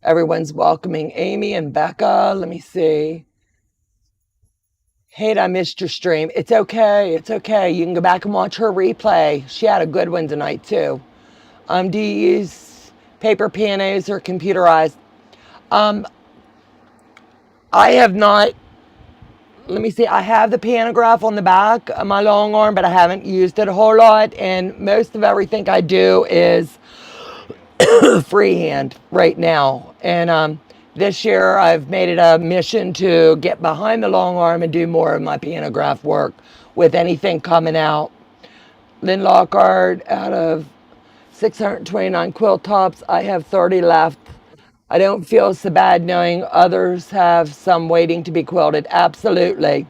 Everyone's welcoming Amy and Becca. Let me see. Hate I missed your stream. It's okay. It's okay. You can go back and watch her replay. She had a good one tonight too. Do you use paper pianos or computerized? Um, I have not. Let me see. I have the pantograph on the back of my long arm, but I haven't used it a whole lot. And most of everything I do is freehand right now. And this year I've made it a mission to get behind the long arm and do more of my pantograph work with anything coming out. Lynn Lockhart, out of 629 quilt tops, I have 30 left. I don't feel so bad knowing others have some waiting to be quilted. Absolutely.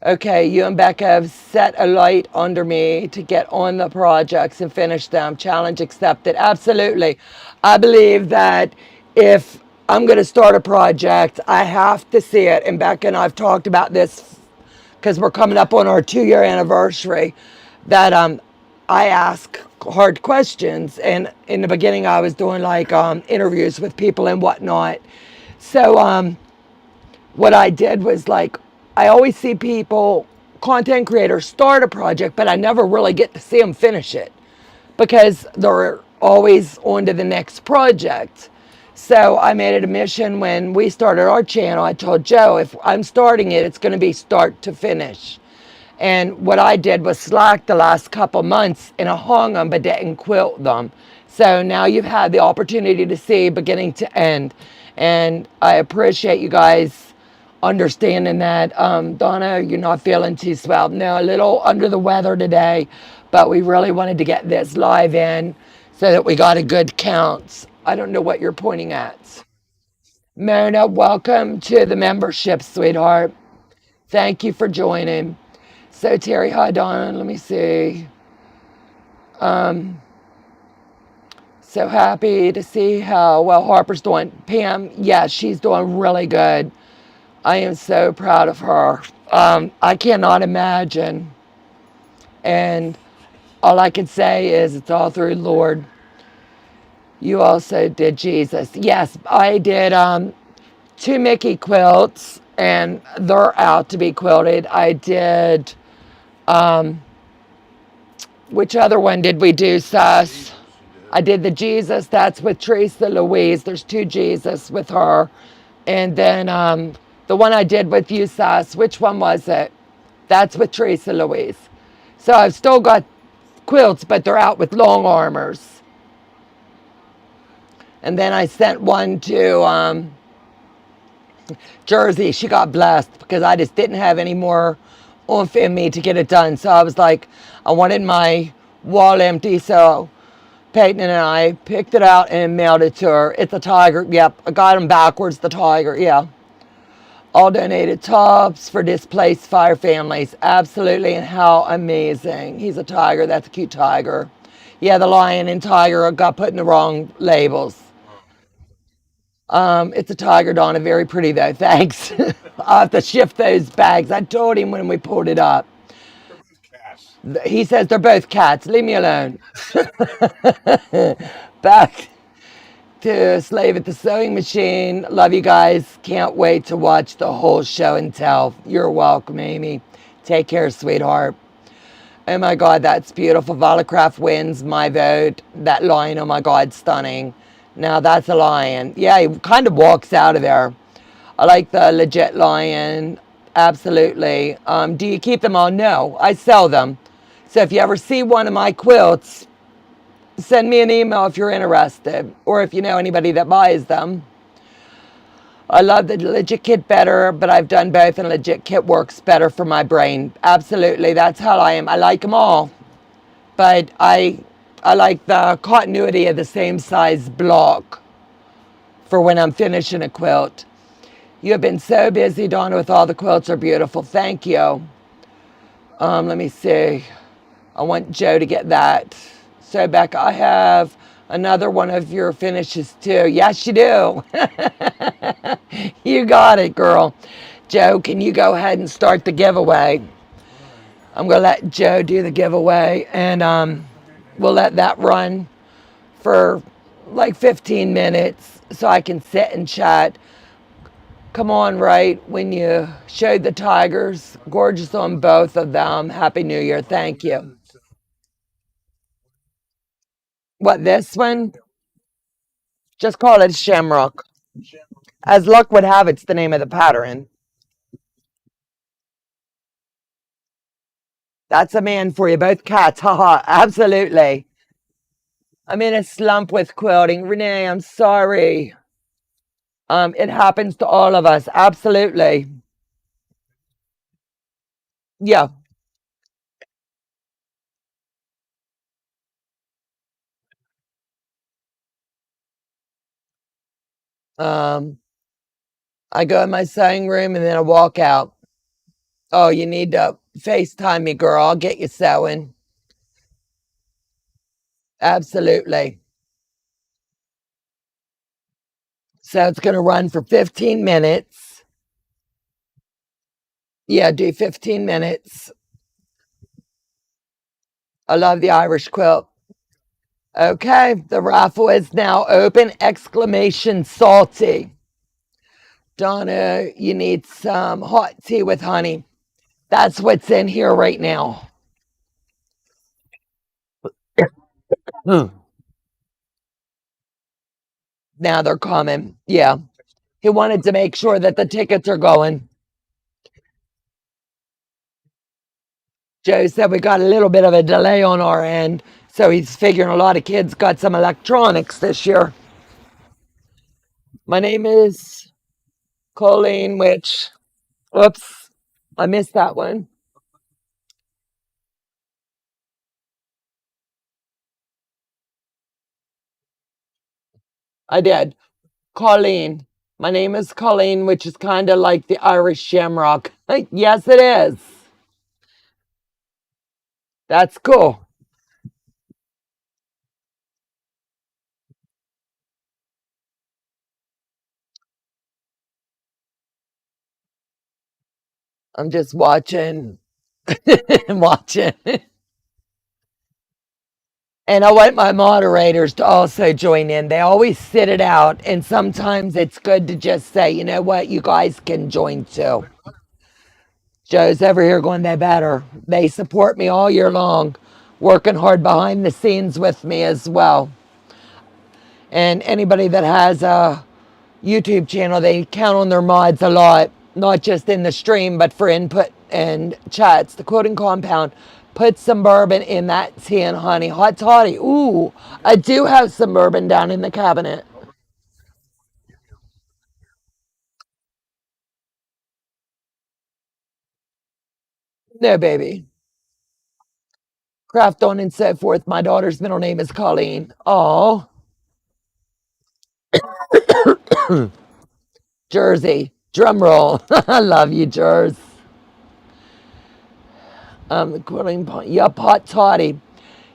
Okay, you and Becca have set a light under me to get on the projects and finish them. Challenge accepted. Absolutely. I believe that if I'm going to start a project, I have to see it. And Becca and I've talked about this because we're coming up on our 2-year anniversary, that I ask hard questions. And in the beginning, I was doing like interviews with people and whatnot. So what I did was like, I always see people, content creators, start a project, but I never really get to see them finish it because they're always on to the next project. So I made it a mission when we started our channel. I told Joe, if I'm starting it, it's going to be start to finish. And what I did was slack the last couple months and I hung them but didn't quilt them. So now you've had the opportunity to see beginning to end. And I appreciate you guys understanding that. Donna, you're not feeling too swell. No, a little under the weather today, but we really wanted to get this live in so that we got a good count. I don't know what you're pointing at. Mona, welcome to the membership, sweetheart. Thank you for joining. So Terry, hi Donna, let me see. So happy to see how well Harper's doing. Pam, yes, she's doing really good. I am so proud of her. I cannot imagine. And all I can say is it's all through Lord. You also did Jesus. Yes, I did 2 Mickey quilts and they're out to be quilted. I did, which other one did we do, Sus? I did the Jesus. That's with Teresa Louise. There's 2 Jesus with her. And then the one I did with you, Sus, which one was it? That's with Teresa Louise. So I've still got quilts, but they're out with long armors. And then I sent one to Jersey. She got blessed because I just didn't have any more oomph in me to get it done. So I was like, I wanted my wall empty. So Peyton and I picked it out and mailed it to her. It's a tiger. Yep, I got him backwards, the tiger. Yeah. All donated tops for displaced fire families. Absolutely. And how amazing. He's a tiger. That's a cute tiger. Yeah, the lion and tiger got put in the wrong labels. It's a tiger, Donna. Very pretty, though. Thanks. I'll have to shift those bags. I told him when we pulled it up. He says they're both cats. Leave me alone. Back to Slave at the Sewing Machine. Love you guys. Can't wait to watch the whole show and tell. You're welcome, Amy. Take care, sweetheart. Oh my God, that's beautiful. Volacraft wins my vote. That lion, oh my God, stunning. Now that's a lion. Yeah, he kind of walks out of there. I like the legit lion. Absolutely. Do you keep them all? No, I sell them. So if you ever see one of my quilts, send me an email if you're interested, or if you know anybody that buys them. I love the legit kit better, but I've done both, and legit kit works better for my brain. Absolutely, that's how I am. I like them all, but I like the continuity of the same size block for when I'm finishing a quilt. You have been so busy, Donna, with all the quilts are beautiful. Thank you. Let me see. I want Joe to get that. So, Becca, I have another one of your finishes too. Yes, you do. You got it, girl. Joe, can you go ahead and start the giveaway? I'm going to let Joe do the giveaway, and we'll let that run for like 15 minutes so I can sit and chat. Come on, right when you showed the tigers. Gorgeous on both of them. Happy New Year. Thank you. What, this one? Just call it Shamrock. As luck would have, it's the name of the pattern. That's a man for you. Both cats. Haha. Absolutely. I'm in a slump with quilting. Renee, I'm sorry. It happens to all of us. Absolutely. Yeah. Um, I go in my sewing room and then I walk out. Oh, you need to FaceTime me, girl. I'll get you sewing. Absolutely. So it's going to run for 15 minutes. Yeah, do 15 minutes. I love the Irish quilt. Okay, the raffle is now open. Exclamation salty. Donna, you need some hot tea with honey. That's what's in here right now. Now they're coming. Yeah. He wanted to make sure that the tickets are going. Joe said we got a little bit of a delay on our end, so he's figuring a lot of kids got some electronics this year. My name is Colleen, which, oops, I missed that one. I did. Colleen. My name is Colleen, which is kind of like the Irish shamrock. Yes, it is. That's cool. I'm just watching and watching. And I want my moderators to also join in. They always sit it out, and sometimes it's good to just say, you know what, you guys can join too. Joe's over here going, they better. They support me all year long, working hard behind the scenes with me as well. And anybody that has a YouTube channel, they count on their mods a lot, not just in the stream, but for input and chats. The Quilting Compound, put some bourbon in that tea and honey. Hot toddy. Ooh, I do have some bourbon down in the cabinet. No, baby. Craft on and so forth. My daughter's middle name is Colleen. Oh, Jersey. Drum roll. I love you, Jers. Quilting, yup, hot toddy.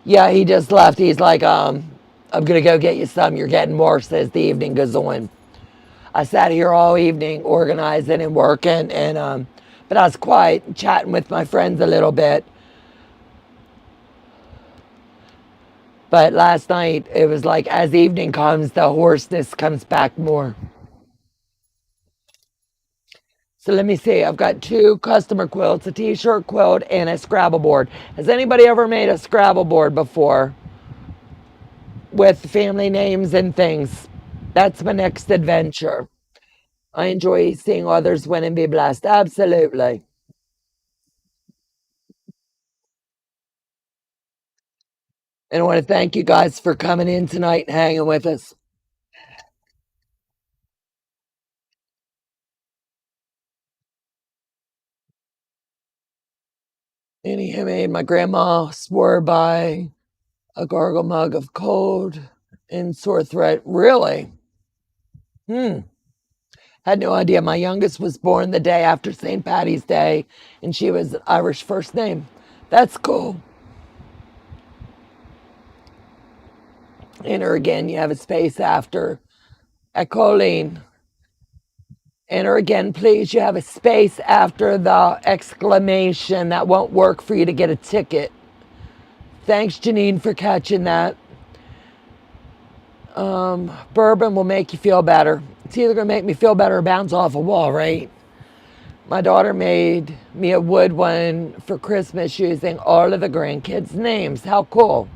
Yeah, he just left. He's like, I'm gonna go get you some. You're getting worse as the evening goes on. I sat here all evening organizing and working, and but I was quiet, chatting with my friends a little bit. But last night it was like as evening comes, the hoarseness comes back more. So let me see. I've got two customer quilts, a t-shirt quilt, and a Scrabble board. Has anybody ever made a Scrabble board before with family names and things? That's my next adventure. I enjoy seeing others win and be blessed. Absolutely. And I want to thank you guys for coming in tonight and hanging with us. Annie Handmade, my grandma swore by a gargle mug of cold and sore throat. Really? Had no idea. My youngest was born the day after St. Patty's Day, and she was Irish first name. That's cool. Enter again. You have a space after. Colleen. Enter again, please. You have a space after the exclamation. That won't work for you to get a ticket. Thanks, Janine, for catching that. Bourbon will make you feel better. It's either going to make me feel better or bounce off a wall, right? My daughter made me a wood one for Christmas using all of the grandkids' names. How cool.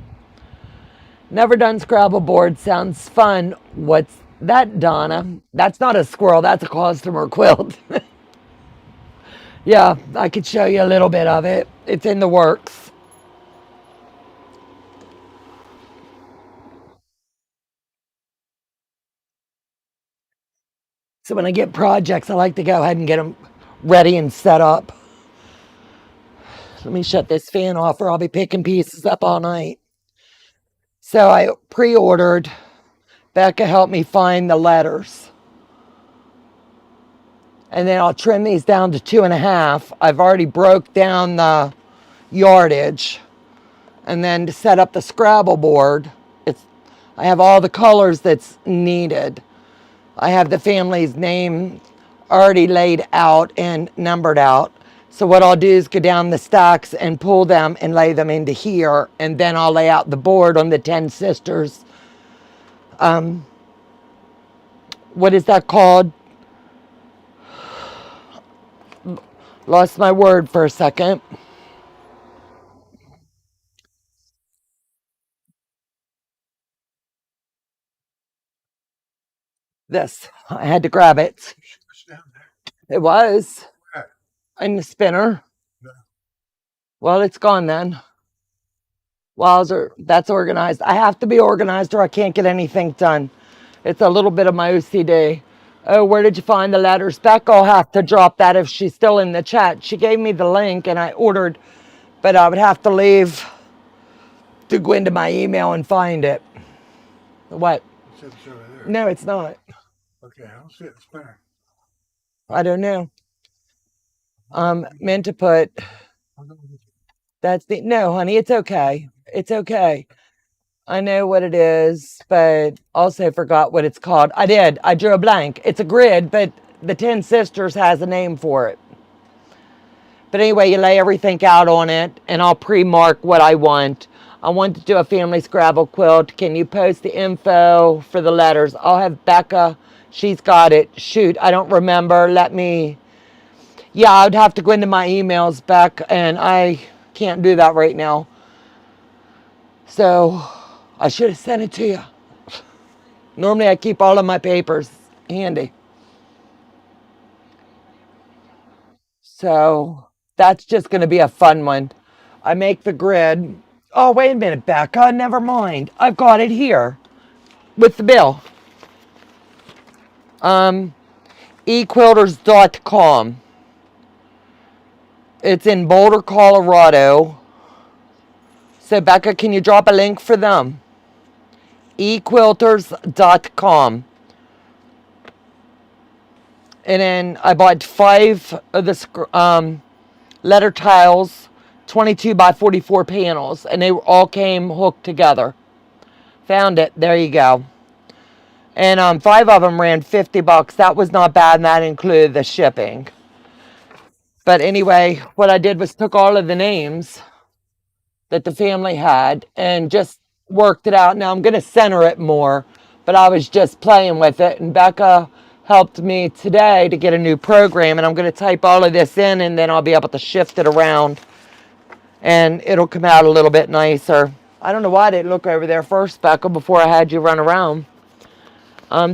Never done Scrabble board. Sounds fun. What's that, Donna? That's not a squirrel. That's a customer quilt. Yeah, I could show you a little bit of it. It's in the works. So when I get projects, I like to go ahead and get them ready and set up. Let me shut this fan off or I'll be picking pieces up all night. So I pre-ordered. Becca helped me find the letters. And then I'll trim these down to 2.5. I've already broke down the yardage. And then to set up the Scrabble board, I have all the colors that's needed. I have the family's name already laid out and numbered out. So what I'll do is go down the stacks and pull them and lay them into here. And then I'll lay out the board on the 10 sisters. What is that called? Lost my word for a second. This. I had to grab it. What's down there? It was Where? in the spinner. No. Well, it's gone then. Wowzer, that's organized. I have to be organized or I can't get anything done. It's a little bit of my OCD. Oh, where did you find the letters? Becca will have to drop that if she's still in the chat. She gave me the link and I ordered, but I would have to leave to go into my email and find it. What? It said it's over there. No, it's not. Okay, I don't see it. It's back. I don't know. Meant to put, that's the, no, honey, it's okay. It's okay. I know what it is, but also forgot what it's called. I did. I drew a blank. It's a grid, but the 10 Sisters has a name for it. But anyway, you lay everything out on it, and I'll pre-mark what I want. I want to do a family Scrabble quilt. Can you post the info for the letters? I'll have Becca. She's got it. Shoot, I don't remember. Let me... Yeah, I'd have to go into my emails, Beck, and I can't do that right now. So I should have sent it to you. Normally I keep all of my papers handy. So that's just going to be a fun one. I make the grid. Oh, wait a minute, Becca. Never mind. I've got it here with the bill. equilters.com. It's in Boulder, Colorado. So Becca, can you drop a link for them? equilters.com. And then I bought 5 of the letter tiles, 22 by 44 panels, and they all came hooked together. Found it. There you go. And 5 of them ran $50. That was not bad, and that included the shipping. But anyway, what I did was took all of the names that the family had and just worked it out. Now I'm going to center it more, but I was just playing with it, and Becca helped me today to get a new program, and I'm going to type all of this in, and then I'll be able to shift it around, and it'll come out a little bit nicer. I don't know why I didn't look over there first, Becca, before I had you run around.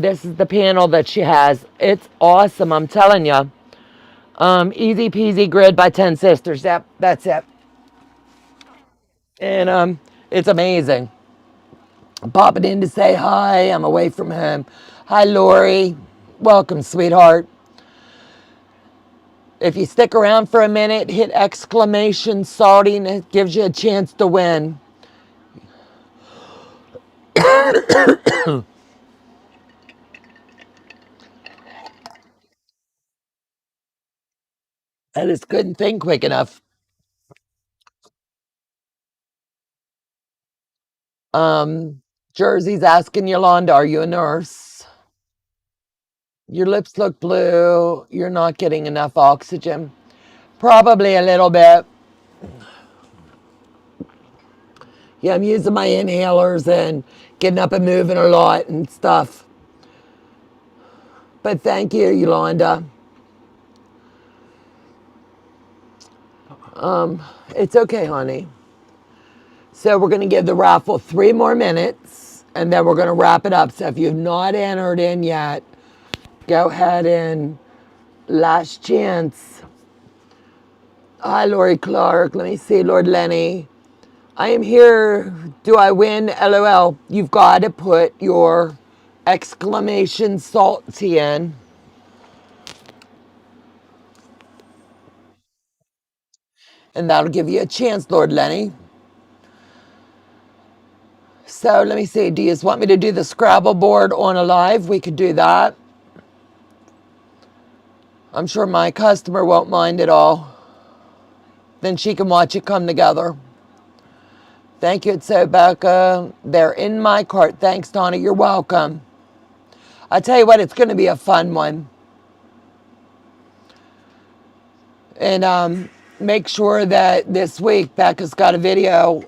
This is the panel that she has. It's awesome, I'm telling you. Easy peasy grid by 10 Sisters. Yep, that's it. And it's amazing. I'm popping in to say hi. I'm away from home. Hi, Lori. Welcome, sweetheart. If you stick around for a minute, hit exclamation salty, and it gives you a chance to win. I just couldn't think quick enough. Jersey's asking Yolanda, are you a nurse? Your lips look blue. You're not getting enough oxygen. Probably a little bit. Yeah, I'm using my inhalers and getting up and moving a lot and stuff. But thank you, Yolanda. It's okay, honey. So we're going to give the raffle 3 more minutes, and then we're going to wrap it up. So if you've not entered in yet, go ahead and last chance. Hi, Lori Clark. Let me see, Lord Lenny. I am here. Do I win? LOL. You've got to put your exclamation salty in. And that'll give you a chance, Lord Lenny. So let me see. Do you just want me to do the Scrabble board on a live? We could do that. I'm sure my customer won't mind at all. Then she can watch it come together. Thank you, it's so Becca. They're in my cart. Thanks, Donna. You're welcome. I tell you what, it's going to be a fun one. And make sure that this week Becca's got a video.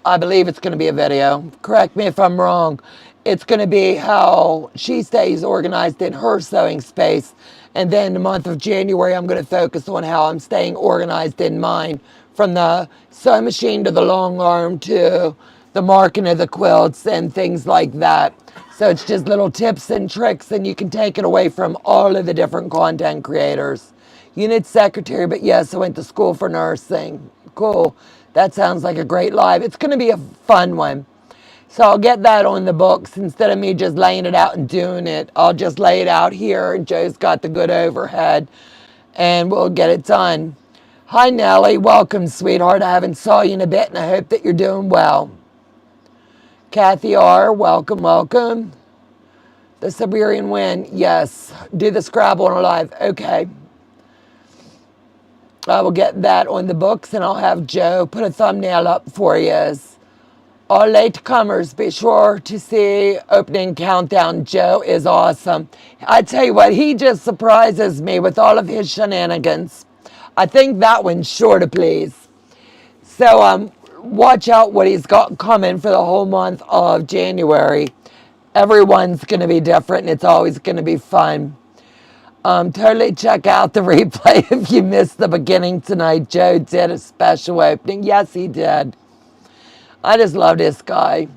I believe it's going to be a video. Correct me if I'm wrong. It's going to be how she stays organized in her sewing space. And then the month of January, I'm going to focus on how I'm staying organized in mine, from the sewing machine to the long arm to the marking of the quilts and things like that. So it's just little tips and tricks, and you can take it away from all of the different content creators. Unit secretary, but yes, I went to school for nursing. Cool. That sounds like a great live. It's going to be a fun one. So I'll get that on the books instead of me just laying it out and doing it. I'll just lay it out here, and Joe's got the good overhead, and we'll get it done. Hi, Nellie. Welcome, sweetheart. I haven't saw you in a bit, and I hope that you're doing well. Kathy R., welcome, welcome. The Siberian Wind, yes. Do the Scrabble on a live. Okay. I will get that on the books, and I'll have Joe put a thumbnail up for you. All latecomers, be sure to see opening countdown. Joe is awesome. I tell you what, he just surprises me with all of his shenanigans. I think that one's sure to please. So watch out what he's got coming for the whole month of January. Everyone's going to be different, and it's always going to be fun. Totally check out the replay if you missed the beginning tonight. Joe did a special opening. Yes, he did. I just love this guy.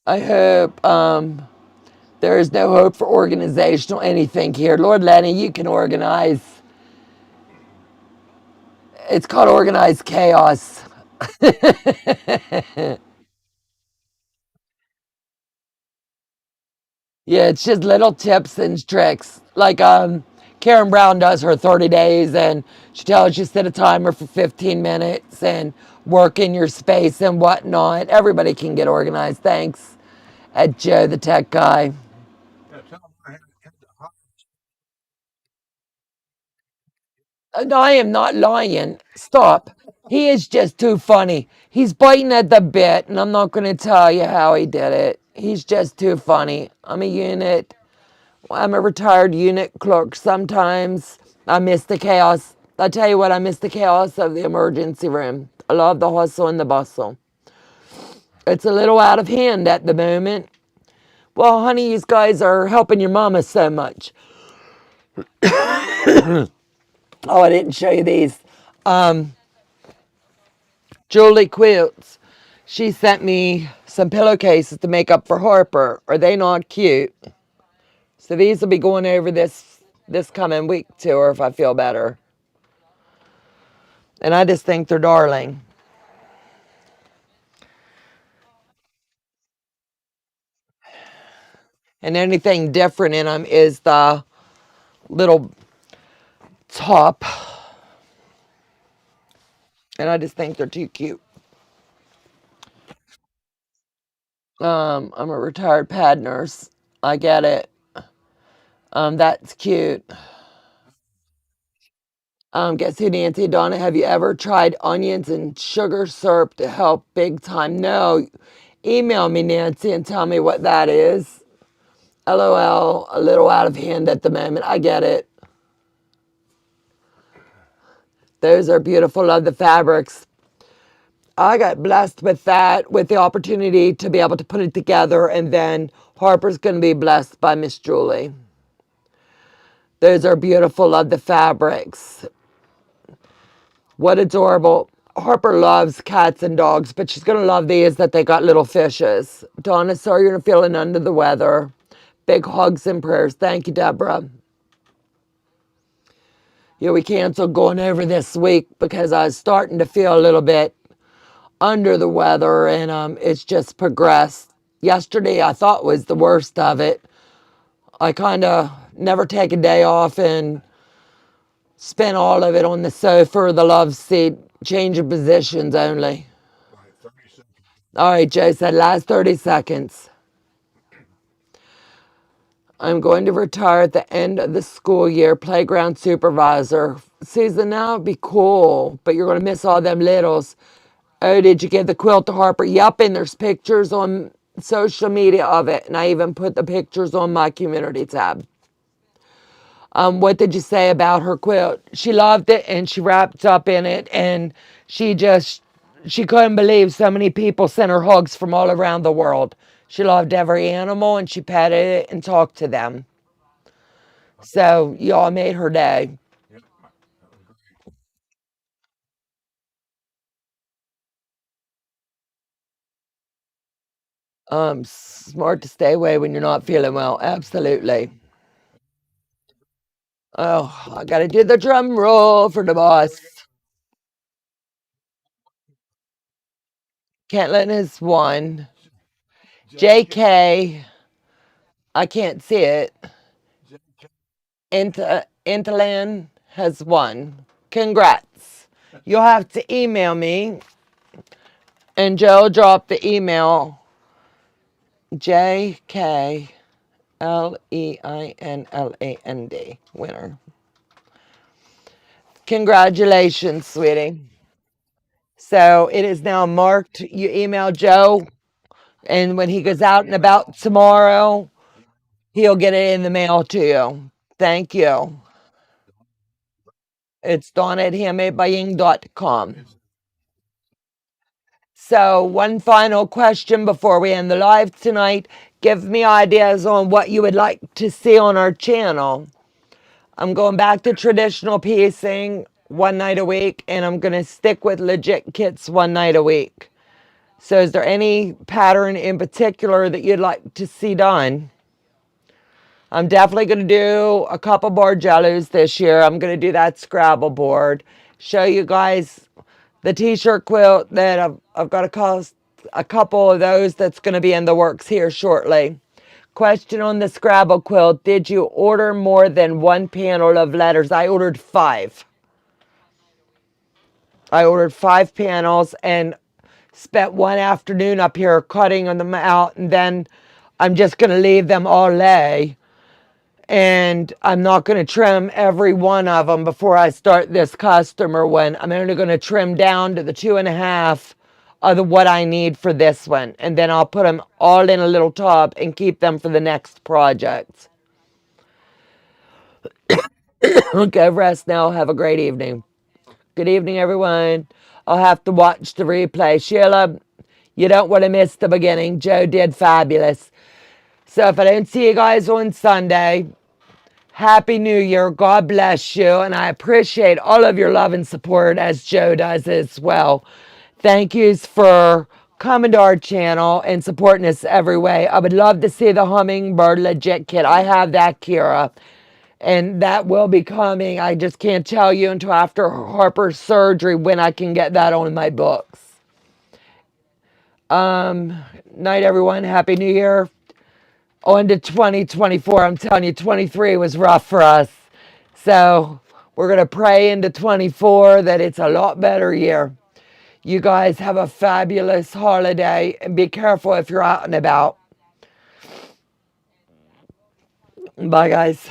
I hope there is no hope for organizational anything here. Lord Lenny, you can organize. It's called organized chaos. Yeah, it's just little tips and tricks. Like Karen Brown does her 30 days, and she tells you set a timer for 15 minutes and work in your space and whatnot. Everybody can get organized. Thanks. At Joe, the tech guy. No, I am not lying. Stop. He is just too funny. He's biting at the bit, and I'm not going to tell you how he did it. He's just too funny. I'm a retired unit clerk. Sometimes I miss the chaos. I tell you what, I miss the chaos of the emergency room. I love the hustle and the bustle. It's a little out of hand at the moment. Well, honey, these guys are helping your mama so much. Oh, I didn't show you these. Julie Quilts. She sent me some pillowcases to make up for Harper. Are they not cute? So these will be going over this coming week to her if I feel better. And I just think they're darling. And anything different in them is the little top. And I just think they're too cute. I'm a retired pad nurse. I get it. That's cute. Guess who, Nancy? Donna, have you ever tried onions and sugar syrup to help big time? No. Email me, Nancy, and tell me what that is. LOL, a little out of hand at the moment. I get it. Those are beautiful. Love the fabrics. I got blessed with that, with the opportunity to be able to put it together, and then Harper's going to be blessed by Miss Julie. Those are beautiful. Love the fabrics. What adorable. Harper loves cats and dogs, but she's going to love these that they got little fishes. Donna, sorry you're feeling under the weather. Big hugs and prayers. Thank you, Deborah. Yeah, we canceled going over this week because I was starting to feel a little bit under the weather, and it's just progressed. Yesterday I thought was the worst of it. I kind of never take a day off and spent all of it on the sofa or the love seat, changing positions only. All right, Joe said last 30 seconds. I'm going to retire at the end of the school year, playground supervisor. Susan, that would be cool, but you're going to miss all them littles. Oh, did you give the quilt to Harper? Yep, and there's pictures on social media of it, and I even put the pictures on my community tab. What did you say about her quilt? She loved it, and she wrapped up in it, and she couldn't believe so many people sent her hugs from all around the world. She loved every animal, and she petted it and talked to them. So y'all made her day. Smart to stay away when you're not feeling well. Absolutely. Oh, I gotta do the drum roll for the boss. Caitlin is one. JK, I can't see it. Intalan has one. Congrats. You'll have to email me, and Joe dropped the email. JKLEINLAND winner. Congratulations, sweetie. So it is now marked. You email Joe, and when he goes out and about tomorrow, he'll get it in the mail to you. Thank you. It's Donna at handmadebying.com. So, one final question before we end the live tonight. Give me ideas on what you would like to see on our channel. I'm going back to traditional piecing one night a week, and I'm going to stick with legit kits one night a week. So, is there any pattern in particular that you'd like to see done? I'm definitely going to do a couple board jellos this year. I'm going to do that Scrabble board. Show you guys the t-shirt quilt that I've got a couple of those that's going to be in the works here shortly. Question on the Scrabble quilt. Did you order more than one panel of letters? I ordered 5. I ordered 5 panels and spent one afternoon up here cutting them out, and then I'm just going to leave them all lay, and I'm not going to trim every one of them before I start this customer one. I'm only going to trim down to the 2.5 of what I need for this one, and then I'll put them all in a little tub and keep them for the next project. Okay, rest now. Have a great evening. Good evening, everyone. I'll have to watch the replay. Sheila, you don't want to miss the beginning. Joe did fabulous. So if I don't see you guys on Sunday, Happy New Year. God bless you. And I appreciate all of your love and support, as Joe does as well. Thank yous for coming to our channel and supporting us every way. I would love to see the Hummingbird Legit Kit. I have that, Kira. And that will be coming. I just can't tell you until after Harper's surgery when I can get that on my books. Night, everyone. Happy New Year. On to 2024. I'm telling you, 23 was rough for us. So we're going to pray into 24 that it's a lot better year. You guys have a fabulous holiday, and be careful if you're out and about. Bye, guys.